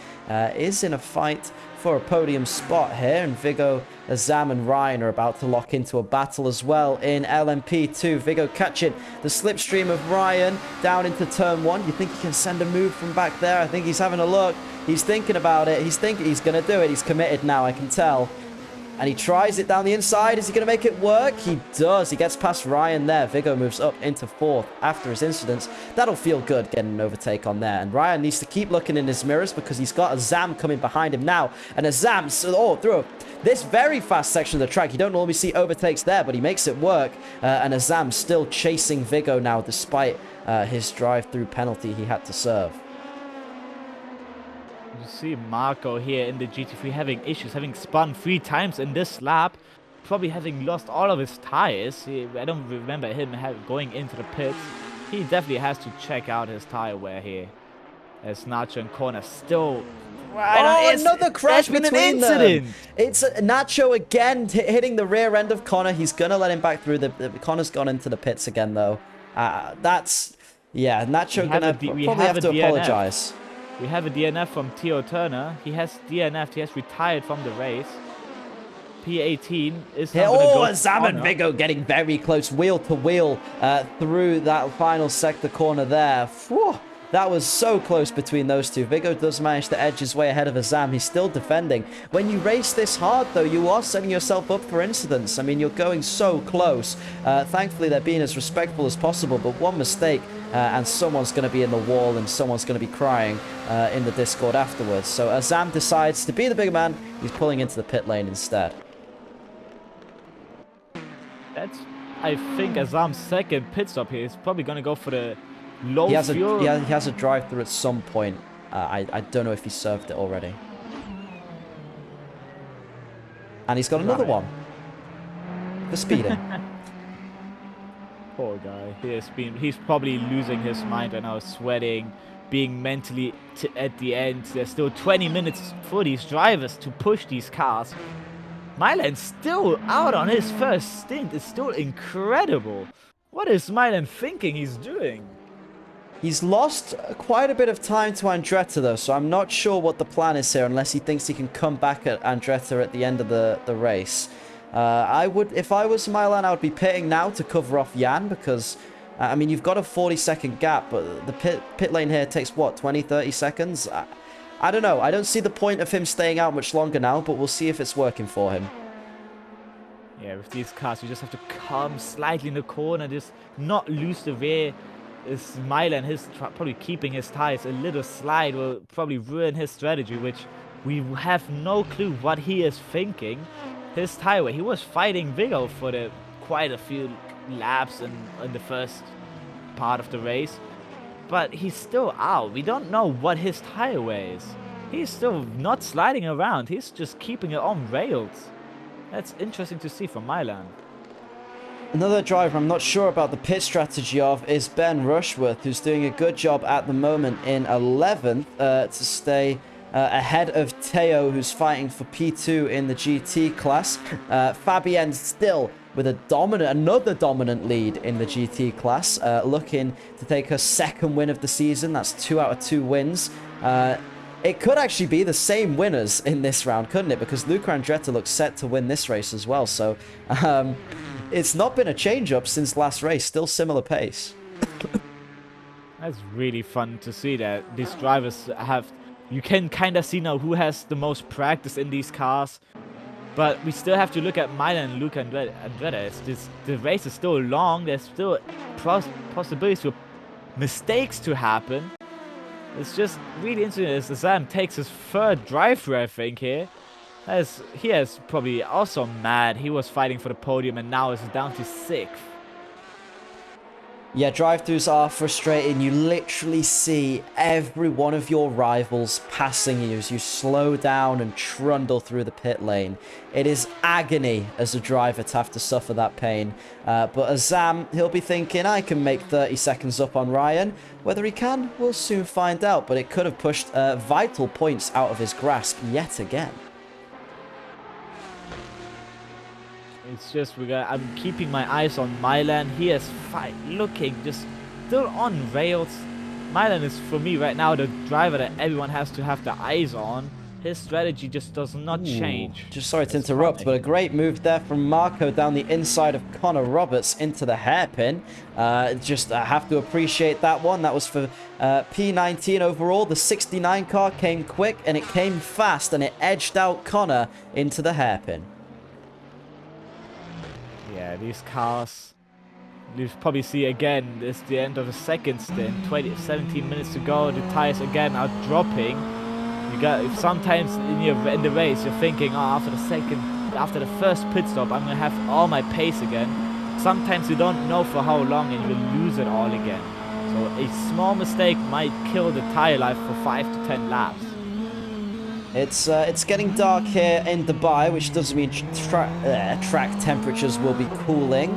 is in a fight for a podium spot here. And Vigo, Azam and Ryan are about to lock into a battle as well in LMP2. Vigo catching the slipstream of Ryan down into turn 1. You think he can send a move from back there? I think he's having a look. He's thinking about it. He's thinking he's going to do it. He's committed now, I can tell. And he tries it down the inside. Is he going to make it work? He does. He gets past Ryan there. Vigo moves up into 4th after his incidents. That'll feel good getting an overtake on there. And Ryan needs to keep looking in his mirrors because he's got a Zam coming behind him now. And a Zam, through this very fast section of the track. You don't normally see overtakes there, but he makes it work. And a Zam still chasing Vigo now despite his drive-through penalty he had to serve. You see Marco here in the GT3 having issues, having spun 3 times in this lap, probably having lost all of his tires. I don't remember him going into the pits. He definitely has to check out his tire wear here. As Nacho and Corner still... Another crash between them. It's Nacho again hitting the rear end of Connor. He's going to let him back through. Connor's gone into the pits again, though. Yeah, Nacho going to probably have to apologize. We have a DNF from Theo Turner. He has DNF'd. He has retired from the race. P18 is now oh, Zam and Vigo getting very close, wheel to wheel, through that final sector corner there. Whew, that was so close between those two. Vigo does manage to edge his way ahead of Azam. He's still defending. When you race this hard, though, you are setting yourself up for incidents. I mean, you're going so close. Thankfully, they're being as respectful as possible, but one mistake and someone's going to be in the wall and someone's going to be crying in the Discord afterwards. So Azam decides to be the bigger man. He's pulling into the pit lane instead. That's, I think, Azam's second pit stop here. He's probably going to go for the low fuel. He has a drive-through at some point. I don't know if he served it already. And he's got another one for speeding. Poor guy. He's probably losing his mind right now, sweating, being mentally at the end. There's still 20 minutes for these drivers to push these cars. Milan's still out on his first stint. It's still incredible. What is Milan thinking he's doing? He's lost quite a bit of time to Andretti, though, so I'm not sure what the plan is here unless he thinks he can come back at Andretti at the end of the race. If I was Milan, I would be pitting now to cover off Jan because, I mean, you've got a 40-second gap, but the pit lane here takes, what, 20, 30 seconds? I don't know. I don't see the point of him staying out much longer now, but we'll see if it's working for him. Yeah, with these cars, you just have to come slightly in the corner, just not lose the rear. Is Milan, probably keeping his tires a little slide will probably ruin his strategy, which we have no clue what he is thinking. His tire wear, he was fighting Vigo for quite a few laps in the first part of the race, but he's still out. We don't know what his tire wear is. He's still not sliding around. He's just keeping it on rails. That's interesting to see from Milan. Another driver I'm not sure about the pit strategy of is Ben Rushworth, who's doing a good job at the moment in 11th to stay ahead of Teo, who's fighting for P2 in the GT class. Fabienne still with another dominant lead in the GT class, looking to take her second win of the season. That's 2 out of 2 wins. It could actually be the same winners in this round, couldn't it? Because Luca Andretti looks set to win this race as well. So it's not been a change-up since last race. Still similar pace. That's really fun to see that these drivers have... You can kind of see now who has the most practice in these cars. But we still have to look at Milan and Luca Andretti. The race is still long. There's still possibilities for mistakes to happen. It's just really interesting as Sam takes his third drive-through, I think, here. He is probably also mad. He was fighting for the podium and now is down to 6th. Yeah, drive-thrus are frustrating. You literally see every one of your rivals passing you as you slow down and trundle through the pit lane. It is agony as a driver to have to suffer that pain. But Azam, he'll be thinking, I can make 30 seconds up on Ryan. Whether he can, we'll soon find out. But it could have pushed vital points out of his grasp yet again. It's just, I'm keeping my eyes on Milan. He is looking just still on rails. Milan is, for me right now, the driver that everyone has to have their eyes on. His strategy just does not change. Just sorry to interrupt, but a great move there from Marco down the inside of Connor Roberts into the hairpin. I have to appreciate that one. That was for P19 overall. The 69 car came quick and it came fast and it edged out Connor into the hairpin. Yeah, these cars. You probably see again, it's the end of the second stint. 17 minutes to go. The tires again are dropping. You got sometimes in the race you're thinking, oh, after the first pit stop, I'm gonna have all my pace again. Sometimes you don't know for how long and you will lose it all again. So a small mistake might kill the tire life for 5 to 10 laps. It's getting dark here in Dubai, which does mean track temperatures will be cooling,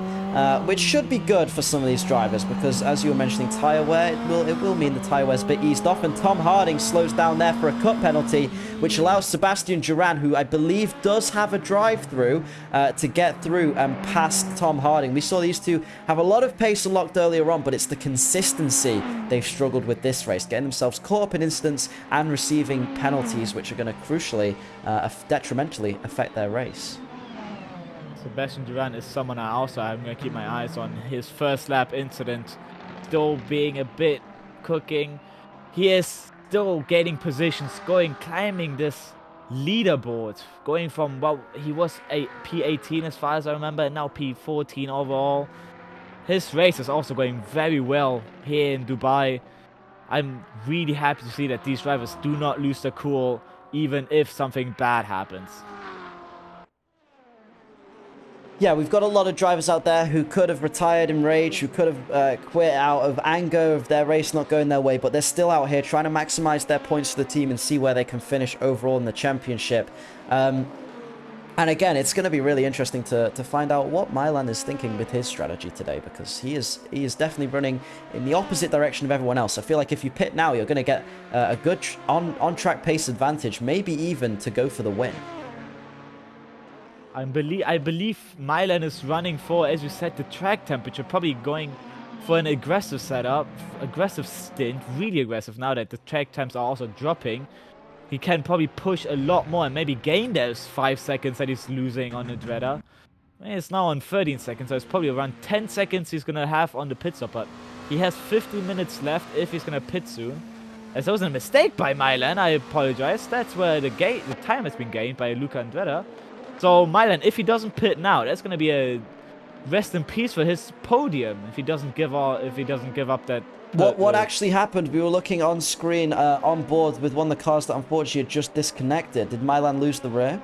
which should be good for some of these drivers because, as you were mentioning, tyre wear, it will mean the tyre wear's a bit eased off, and Tom Harding slows down there for a cut penalty, which allows Sebastian Duran, who I believe does have a drive-through, to get through and past Tom Harding. We saw these two have a lot of pace unlocked earlier on, but it's the consistency they've struggled with this race, getting themselves caught up in incidents and receiving penalties, which are going to crucially, detrimentally affect their race. Sebastian Duran is someone I'm going to keep my eyes on. His first lap incident still being a bit cooking. He is still gaining positions, climbing this leaderboard, going from, well, he was a P18 as far as I remember, and now P14 overall. His race is also going very well here in Dubai. I'm really happy to see that these drivers do not lose their cool even if something bad happens. Yeah, we've got a lot of drivers out there who could have retired in rage, who could have quit out of anger of their race not going their way, but they're still out here trying to maximize their points for the team and see where they can finish overall in the championship. And again, it's going to be really interesting to find out what Milan is thinking with his strategy today, because he is definitely running in the opposite direction of everyone else. I feel like if you pit now, you're going to get a good on-track pace advantage, maybe even to go for the win. I believe Milan is running for, as you said, the track temperature, probably going for an aggressive setup, aggressive stint, really aggressive now that the track temps are also dropping. He can probably push a lot more and maybe gain those 5 seconds that he's losing on the Dredder. It's now on 13 seconds, so it's probably around 10 seconds he's going to have on the pit stop, but he has 50 minutes left if he's going to pit soon. As that was a mistake by Milan, I apologize. That's where the time has been gained by Luca Andretta. So Milan, if he doesn't pit now, that's going to be a rest in peace for his podium. If he doesn't give up that. What actually happened? We were looking on screen on board with one of the cars that unfortunately had just disconnected. Did Milan lose the rear?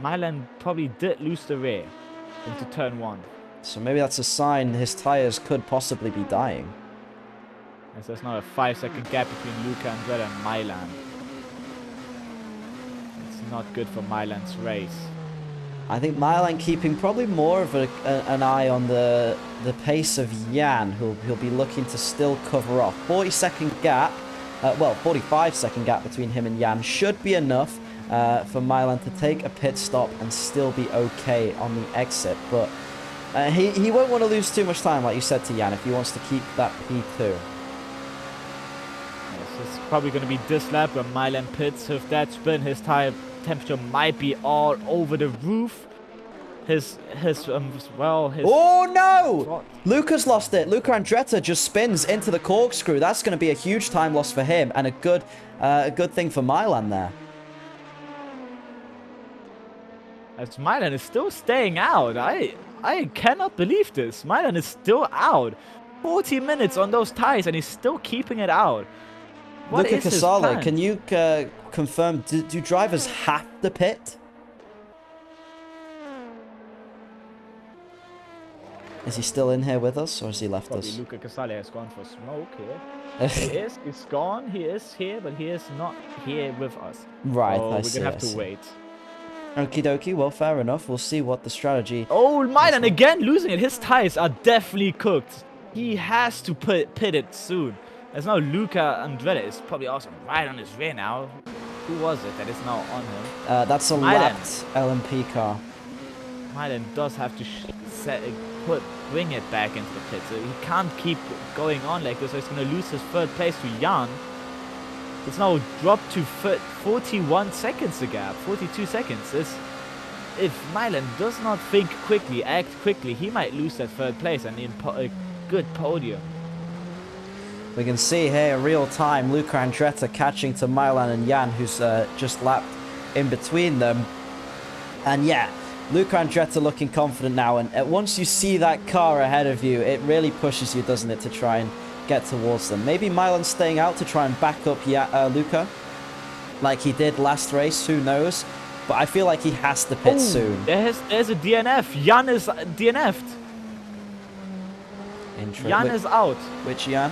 Milan probably did lose the rear into turn 1. So maybe that's a sign his tires could possibly be dying. As there's now a 5-second gap between Luca Andretta and Milan. Not good for Milan's race. I think Milan keeping probably more of an eye on the pace of Jan, who'll be looking to still cover off. 40-second gap, 45-second gap between him and Jan should be enough for Milan to take a pit stop and still be okay on the exit. But he won't want to lose too much time, like you said to Jan, if he wants to keep that P2. It's probably going to be this lap where Milan pits. With that spin, his tire temperature might be all over the roof. Oh no! Luca's lost it. Luca Andretta just spins into the corkscrew. That's going to be a huge time loss for him and a good thing for Milan there. As Milan is still staying out. I cannot believe this. Milan is still out. 40 minutes on those tires and he's still keeping it out. What Luca is his Casale, plan? can you confirm, do drivers have to pit? Is he still in here with us, or has he left Probably us? Luca Casale has gone for smoke here. He's gone, he is here, but he is not here with us. Right, so I we're see, gonna have I to see. wait. Okie dokie, well, fair enough. We'll see what the strategy... Oh, Milan again losing it. His tires are definitely cooked. He has to pit it soon. There's now Luca Andretta is probably also right on his rear now. Who was it that is now on him? That's a Milan. lapped LMP car. Milan does have to bring it back into the pit. So he can't keep going on like this. So he's going to lose his third place to Jan. It's now dropped to 41 seconds the gap. 42 seconds. If Milan does not think quickly, act quickly, he might lose that third place and a good podium. We can see here real time Luca Andretta catching to Milan and Jan, who's just lapped in between them. And yeah, Luca Andretti looking confident now, and once you see that car ahead of you, it really pushes you, doesn't it, to try and get towards them. Maybe Milan's staying out to try and back up Luca, like he did last race, who knows? But I feel like he has to pit soon. There's a DNF. Jan is DNF'd. Jan is out. Which Jan?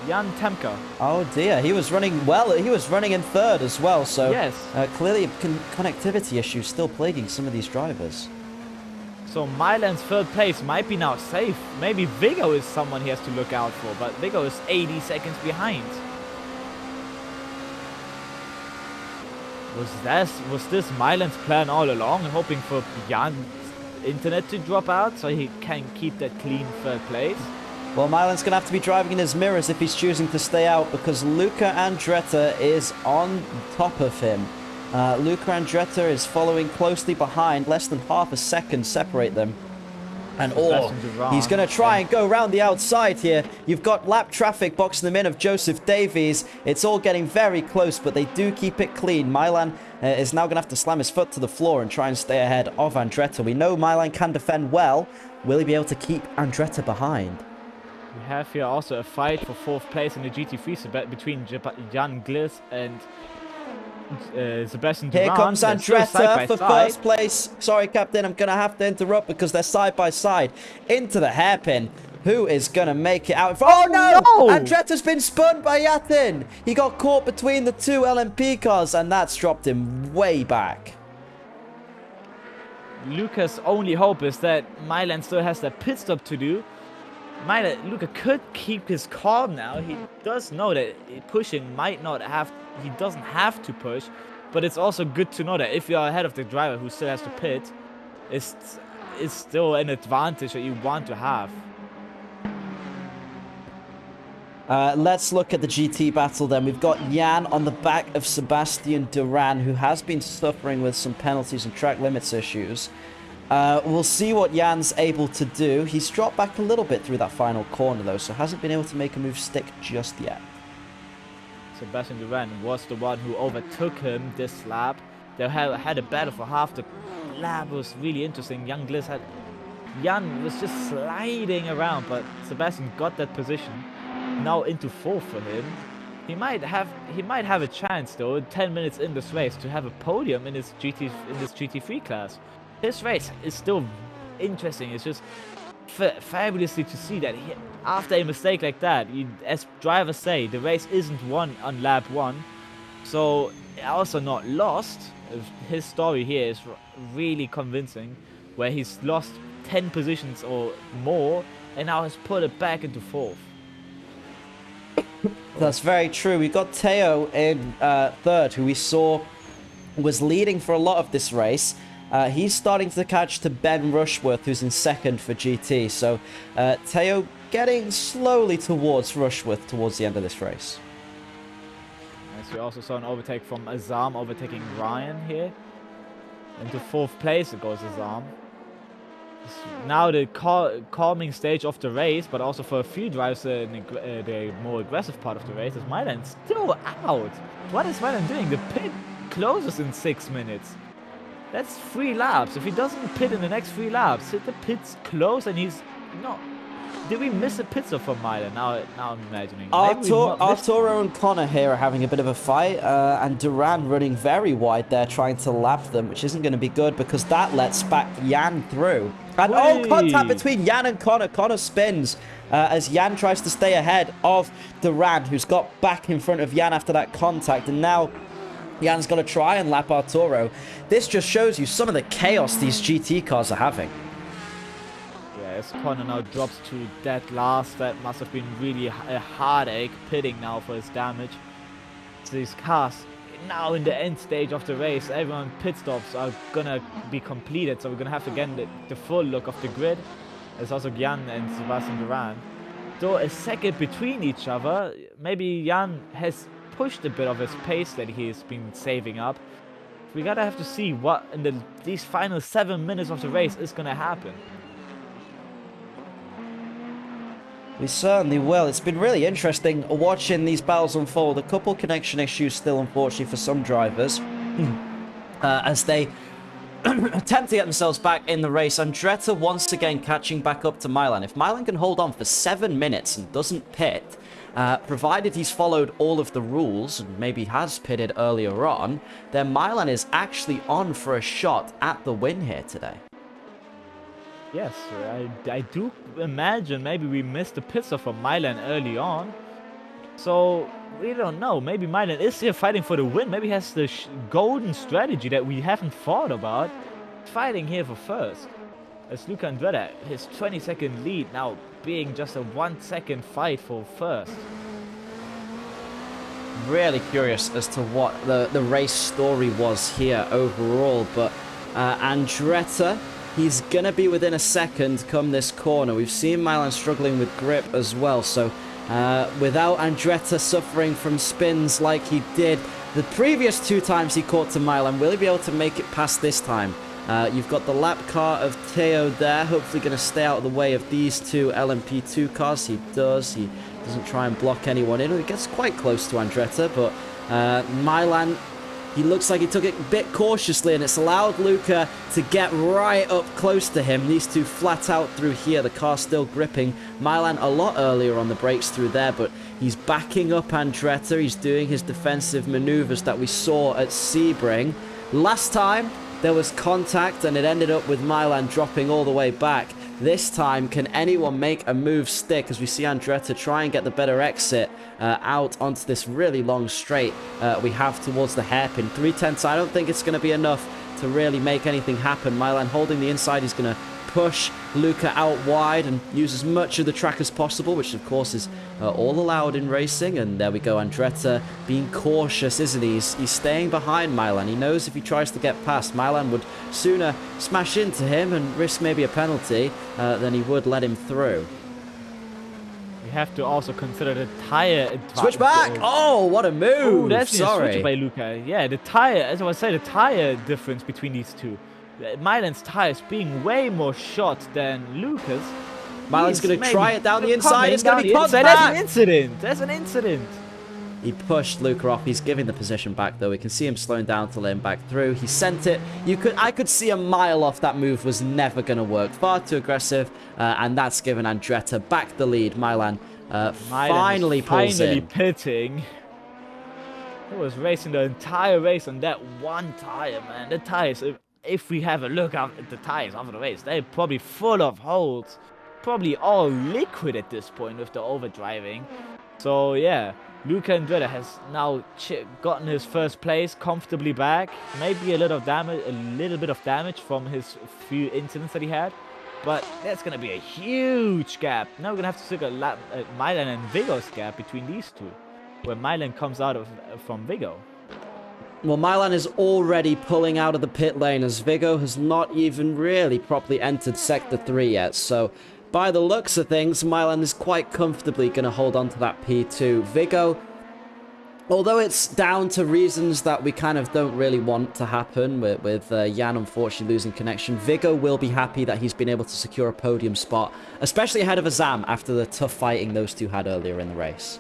Jan Temka. Oh dear, he was running well. He was running in third as well. So yes. Clearly connectivity issues still plaguing some of these drivers. So Milan's third place might be now safe. Maybe Viggo is someone he has to look out for, but Viggo is 80 seconds behind. Was this Milan's plan all along, hoping for Jan's internet to drop out so he can keep that clean third place? Well, Milan's going to have to be driving in his mirrors if he's choosing to stay out, because Luca Andretti is on top of him. Luca Andretti is following closely behind, less than half a second separate them. And he's going to try and go around the outside here. You've got lap traffic boxing them in of Joseph Davies. It's all getting very close, but they do keep it clean. Milan is now going to have to slam his foot to the floor and try and stay ahead of Andretti. We know Milan can defend well. Will he be able to keep Andretti behind? We have here also a fight for fourth place in the GT3 between Jan Gliss and Sebastian Durand. Here comes Andretti for first place. Sorry, Captain, I'm going to have to interrupt because they're side by side into the hairpin. Who is going to make it out? Oh, no! Andretti's been spun by Yatin. He got caught between the two LMP cars, and that's dropped him way back. Luca's only hope is that Milan still has that pit stop to do. Luca could keep his calm now. He does know that pushing might not have... He doesn't have to push, but it's also good to know that if you're ahead of the driver who still has to pit, it's still an advantage that you want to have. Let's look at the GT battle then. We've got Jan on the back of Sebastian Durand, who has been suffering with some penalties and track limits issues. We'll see what Jan's able to do. He's dropped back a little bit through that final corner, though, so hasn't been able to make a move stick just yet. Sebastian Durand was the one who overtook him this lap. They had a battle for half the lap. It was really interesting. Jan was just sliding around, but Sebastian got that position. Now into fourth for him. He might have a chance though, 10 minutes in this race, to have a podium in this GT3 class. This race is still interesting. It's just fabulously to see that after a mistake like that, as drivers say, the race isn't won on lap 1, so also not lost. His story here is really convincing, where he's lost 10 positions or more and now has put it back into fourth. That's very true. We got Teo in third, who we saw was leading for a lot of this race. He's starting to catch to Ben Rushworth, who's in second for GT. So Teo getting slowly towards Rushworth towards the end of this race. As we also saw an overtake from Azam overtaking Ryan here. Into fourth place it goes Azam. Now the calming stage of the race, but also for a few drivers the more aggressive part of the race, is Milan still out. What is Milan doing? The pit closes in 6 minutes. That's 3 laps. If he doesn't pit in the next 3 laps, the pit's close and he's not. Did we miss a pit stop from Milan? Now I'm imagining. Arturo and Connor here are having a bit of a fight, and Duran running very wide there, trying to lap them, which isn't going to be good because that lets back Jan through. And contact between Jan and Connor. Connor spins as Jan tries to stay ahead of Duran, who's got back in front of Jan after that contact, and now Jan's got to try and lap Arturo. This just shows you some of the chaos these GT cars are having. As Connor now drops to dead last, that must have been really a heartache pitting now for his damage. So these cars now in the end stage of the race, everyone pit stops are gonna be completed, so we're gonna have to get the full look of the grid. There's also Jan and Sebastian Durand. Though a second between each other, maybe Jan has pushed a bit of his pace that he's been saving up. We gotta have to see what in these final 7 minutes of the race is gonna happen. We certainly will. It's been really interesting watching these battles unfold. A couple connection issues still, unfortunately, for some drivers. As they attempt to get themselves back in the race. Andretti once again catching back up to Milan. If Milan can hold on for 7 minutes and doesn't pit, provided he's followed all of the rules and maybe has pitted earlier on, then Milan is actually on for a shot at the win here today. Yes, I do imagine maybe we missed a pit stop from Milan early on. So, we don't know. Maybe Milan is here fighting for the win. Maybe he has the golden strategy that we haven't thought about. Fighting here for first. As Luca Andretti, his 20-second lead now being just a 1-second fight for first. Really curious as to what the race story was here overall, but Andretti, he's going to be within a second come this corner. We've seen Milan struggling with grip as well, so without Andretti suffering from spins like he did the previous 2 times he caught to Milan, will he be able to make it past this time? You've got the lap car of Teo there, hopefully going to stay out of the way of these 2 LMP2 cars. He does. He doesn't try and block anyone in. He gets quite close to Andretti, but Milan, he looks like he took it a bit cautiously, and it's allowed Luca to get right up close to him. These 2 flat out through here. The car's still gripping. Milan a lot earlier on the brakes through there, but he's backing up Andretti. He's doing his defensive maneuvers that we saw at Sebring. Last time, there was contact, and it ended up with Milan dropping all the way back. This time, can anyone make a move stick as we see Andretti try and get the better exit out onto this really long straight we have towards the hairpin. 3/10, I don't think it's going to be enough to really make anything happen. Milan holding the inside, he's going to push Luca out wide and use as much of the track as possible, which of course is all allowed in racing. And there we go, Andretti being cautious, isn't he? He's staying behind Milan. He knows if he tries to get past, Milan would sooner smash into him and risk maybe a penalty than he would let him through. We have to also consider the tire advantage. Switch back! Oh, what a move! Oh, that's a Sorry. switch by Luca. Yeah, the tire, as I was saying, the tire difference between these 2. Milan's tires being way more shot than Luca's. Milan's going to try it down the inside. It's going to be cut back. There's an incident. There's an incident. He pushed Luca off. He's giving the position back, though. We can see him slowing down to let him back through. He sent it. I could see a mile off that move was never going to work. Far too aggressive, and that's given Andretti back the lead. Milan finally pulls in. Pitting. He was racing the entire race on that one tire, man. The tires, if we have a look at the tires after the race, they're probably full of holes. Probably all liquid at this point with the overdriving. So yeah, Luca Andretti has now gotten his first place comfortably back. Maybe a little bit of damage from his few incidents that he had, but that's gonna be a huge gap. Now we're gonna have to look at Milan and Vigo's gap between these 2, where Milan comes out from Vigo. Well, Milan is already pulling out of the pit lane as Vigo has not even really properly entered Sector 3 yet. So, by the looks of things, Milan is quite comfortably going to hold on to that P2. Vigo, although it's down to reasons that we kind of don't really want to happen, with Jan unfortunately losing connection, Vigo will be happy that he's been able to secure a podium spot, especially ahead of Azam after the tough fighting those 2 had earlier in the race.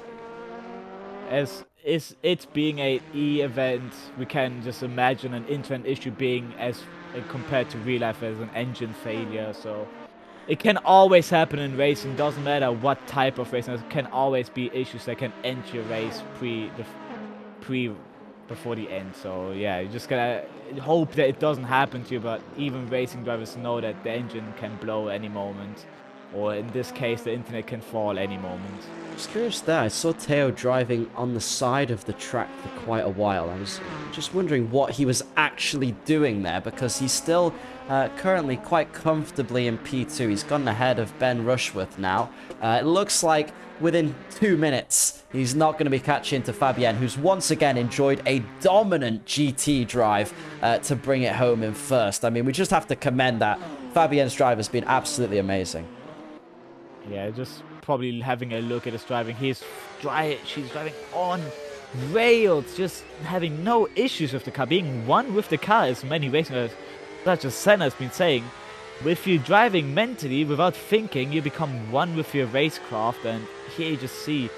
As is it being a E event, we can just imagine an in-train issue being as compared to real life as an engine failure. So it can always happen in racing. Doesn't matter what type of racing. There can always be issues that can end your race before the end. So yeah, you just gotta hope that it doesn't happen to you. But even racing drivers know that the engine can blow any moment, or in this case, the internet can fall any moment. Just curious there, I saw Teo driving on the side of the track for quite a while. I was just wondering what he was actually doing there, because he's still currently quite comfortably in P2. He's gotten ahead of Ben Rushworth now. It looks like within 2 minutes, he's not going to be catching to Fabienne, who's once again enjoyed a dominant GT drive to bring it home in first. I mean, we just have to commend that. Fabienne's drive has been absolutely amazing. Yeah, just probably having a look at his driving. She's driving on rails, just having no issues with the car, being one with the car, as many racers such as Senna has been saying. If you're driving mentally without thinking, you become one with your racecraft, and here you just see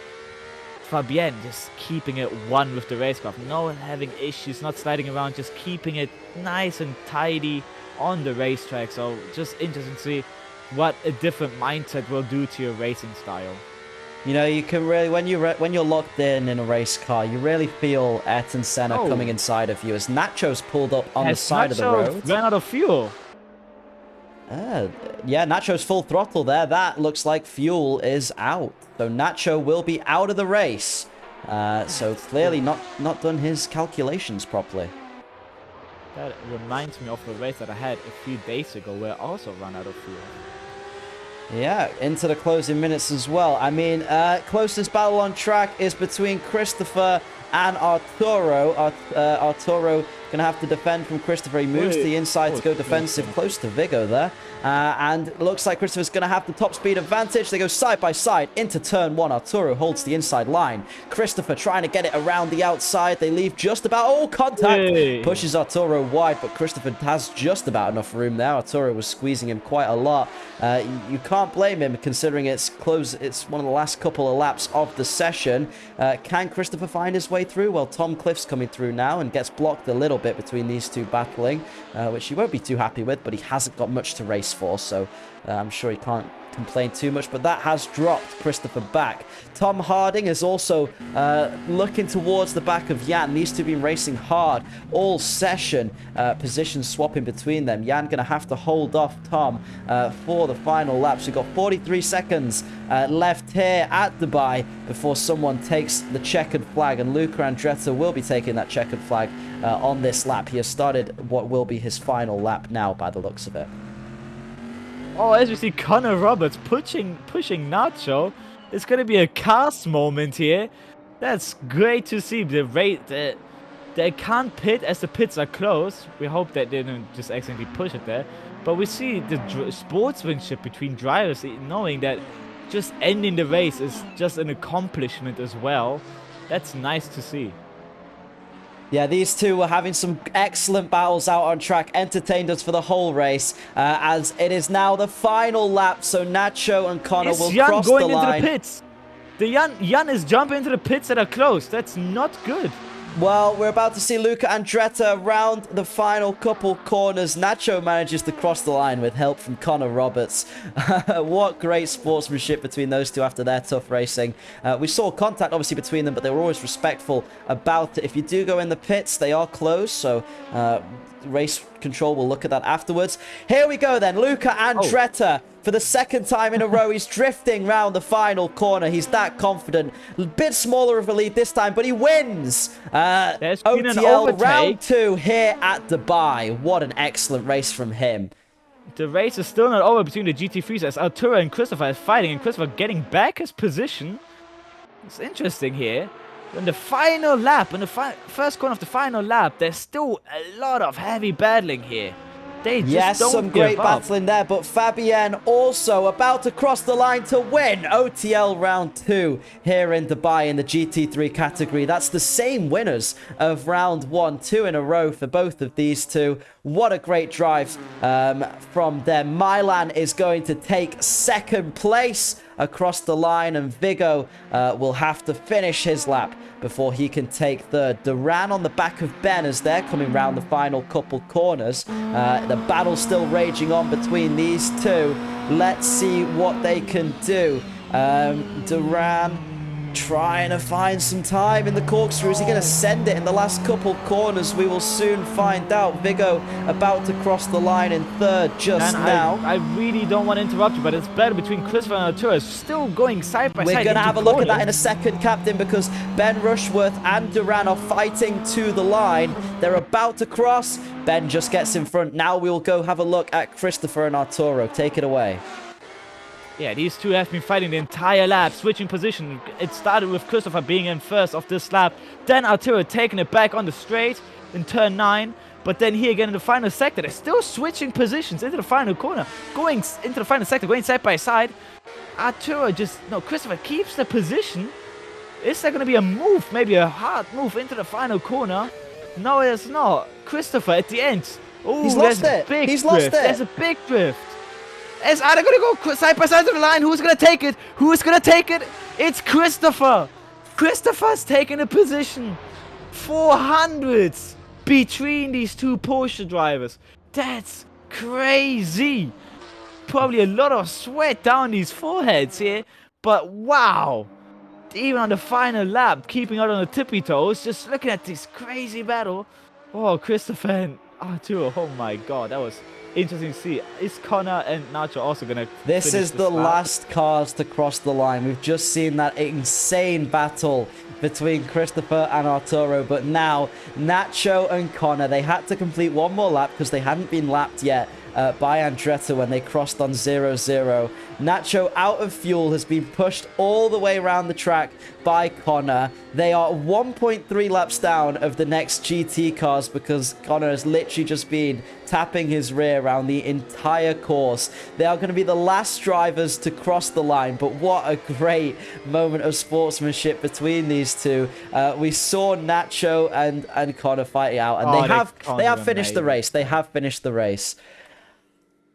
Fabienne just keeping it one with the racecraft. No having issues, not sliding around, just keeping it nice and tidy. on the racetrack. So just interesting to see what a different mindset will do to your racing style. You know, you can really, when you're locked in a race car, you really feel Ayrton Senna coming inside of you as Nacho's pulled up on the side of the road. Ran out of fuel. Yeah, Nacho's full throttle there. That looks like fuel is out. So Nacho will be out of the race. So clearly not done his calculations properly. That reminds me of a race that I had a few days ago where I also ran out of fuel. Yeah, into the closing minutes as well. I mean, closest battle on track is between Christopher and Arturo. Arturo going to have to defend from Christopher. He moves to the inside to go defensive, close to Vigo there. And looks like Christopher's going to have the top speed advantage. They go side by side into turn 1. Arturo holds the inside line. Christopher trying to get it around the outside. They leave just about... Oh, contact! Pushes Arturo wide, but Christopher has just about enough room there. Arturo was squeezing him quite a lot. You can't blame him considering it's close. It's one of the last couple of laps of the session. Can Christopher find his way through? Well, Tom Cliff's coming through now and gets blocked a little bit between these two battling, which he won't be too happy with, but he hasn't got much to race for, so I'm sure he can't complain too much, but that has dropped Christopher back. Tom Harding is also looking towards the back of Jan. These two have been racing hard all session, position swapping between them. Jan going to have to hold off Tom for the final lap. So we've got 43 seconds left here at Dubai before someone takes the checkered flag, and Luca Andretti will be taking that checkered flag on this lap. He has started what will be his final lap now by the looks of it. Oh, as we see Connor Roberts pushing Nacho. It's going to be a cast moment here. That's great to see. They can't pit as the pits are closed. We hope that they don't just accidentally push it there. But we see the sportsmanship between drivers, knowing that just ending the race is just an accomplishment as well. That's nice to see. Yeah, these two were having some excellent battles out on track, entertained us for the whole race, as it is now the final lap, so Nacho and Connor will cross the line. Jan going into the pits. Jan is jumping into the pits that are closed. That's not good. Well, we're about to see Luca Andretti around the final couple corners. Nacho manages to cross the line with help from Connor Roberts. What great sportsmanship between those two after their tough racing. We saw contact, obviously, between them, but they were always respectful about it. If you do go in the pits, they are closed, so race control will look at that afterwards. Here we go, then. Luca Andretti. For the second time in a row, he's drifting round the final corner. He's that confident. A bit smaller of a lead this time, but he wins. OTL round 2 here at Dubai. What an excellent race from him. The race is still not over between the GT3s as Arturo and Christopher are fighting, and Christopher getting back his position. It's interesting here. In the final lap, in the first corner of the final lap, there's still a lot of heavy battling here. They just don't some great battling there, but Fabienne also about to cross the line to win OTL round 2 here in Dubai in the GT3 category. That's the same winners of round 1, 2 in a row for both of these two. What a great drive from them. Milan is going to take second place across the line, and Vigo will have to finish his lap before he can take third. Duran on the back of Ben as they're coming round the final couple corners. The battle's still raging on between these two. Let's see what they can do. Duran trying to find some time in the corkscrew. Is he going to send it in the last couple corners? We will soon find out. Vigo about to cross the line in third just now. I really don't want to interrupt you, but it's better between Christopher and Arturo. It's still going side by side. We're going to have a look at that in a second, Captain, because Ben Rushworth and Duran are fighting to the line. They're about to cross. Ben just gets in front. Now we'll go have a look at Christopher and Arturo. Take it away. Yeah, these two have been fighting the entire lap, switching position. It started with Christopher being in first of this lap. Then Arturo taking it back on the straight in turn 9. But then here again in the final sector, they're still switching positions into the final corner. Going into the final sector, going side by side. Arturo Christopher keeps the position. Is there going to be a move, maybe a hard move into the final corner? No, it's not. Christopher at the end. Oh, he's lost it. He's lost it. There's a big drift. They're going to go side by side to the line. Who's going to take it? Who's going to take it? It's Christopher. Christopher's taking a position. 400s between these two Porsche drivers. That's crazy. Probably a lot of sweat down these foreheads here, but wow. Even on the final lap, keeping out on the tippy toes, just looking at this crazy battle. Oh, Christopher and Arturo, oh my god, that was interesting to see. Is Connor and Nacho also gonna This finish is this the lap? last cars to cross the line. We've just seen that insane battle between Christopher and Arturo, but now Nacho and Connor, they had to complete one more lap because they hadn't been lapped yet by Andretti when they crossed on 0-0. Nacho, out of fuel, has been pushed all the way around the track by Connor. They are 1.3 laps down of the next GT cars because Connor has literally just been tapping his rear around the entire course. They are going to be the last drivers to cross the line, but what a great moment of sportsmanship between these two. We saw Nacho and Connor fighting out, and they have finished the race. They have finished the race.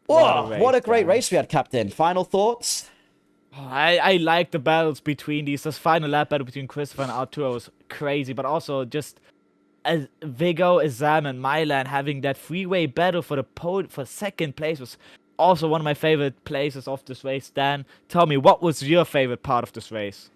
Whoa, what a great race we had, Captain. Final thoughts? I like the battles between these. This final lap battle between Christopher and Arturo was crazy, but also just Vigo, Azam, and Milan having that freeway battle for second place was also one of my favorite places of this race. Dan, tell me, what was your favorite part of this race?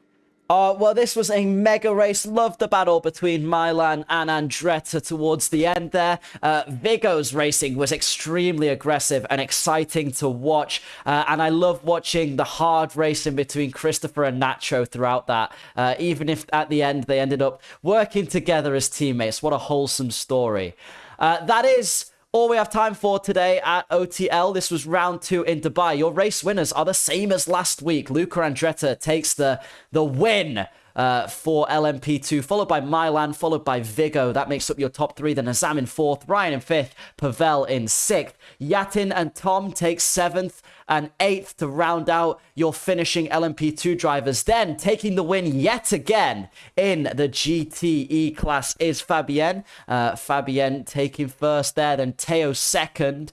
Well, this was a mega race. Loved the battle between Milan and Andretti towards the end there. Vigo's racing was extremely aggressive and exciting to watch. And I love watching the hard racing between Christopher and Nacho throughout that. Even if at the end they ended up working together as teammates. What a wholesome story. That is all we have time for today at OTL. This was round 2 in Dubai. Your race winners are the same as last week. Luca Andretti takes the win for LMP2, followed by Milan, followed by Vigo. That makes up your top 3. Then Azam in 4th, Ryan in 5th, Pavel in 6th. Yatin and Tom take 7th and 8th to round out your finishing LMP2 drivers. Then taking the win yet again in the GTE class is Fabienne. Fabienne taking 1st there, then Teo 2nd,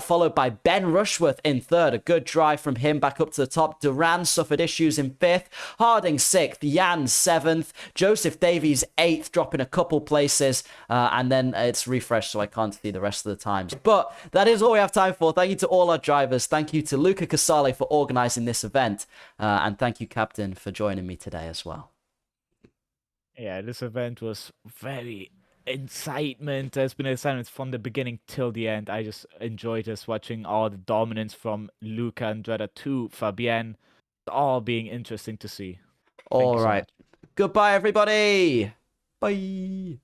followed by Ben Rushworth in 3rd. A good drive from him back up to the top. Duran suffered issues in 5th. Harding 6th. Jan 7th. Joseph Davies 8th, dropping a couple places. And then it's refreshed, so I can't see the rest of the times. But that is all we have time for. Thank you to all our drivers. Thank you to Luca Casale for organising this event. And thank you, Captain, for joining me today as well. Yeah, this event was very excitement. There's been excitement from the beginning till the end. I just enjoyed just watching all the dominance from Luca Andretti to Fabienne. All being interesting to see. All right. Goodbye, everybody. Bye.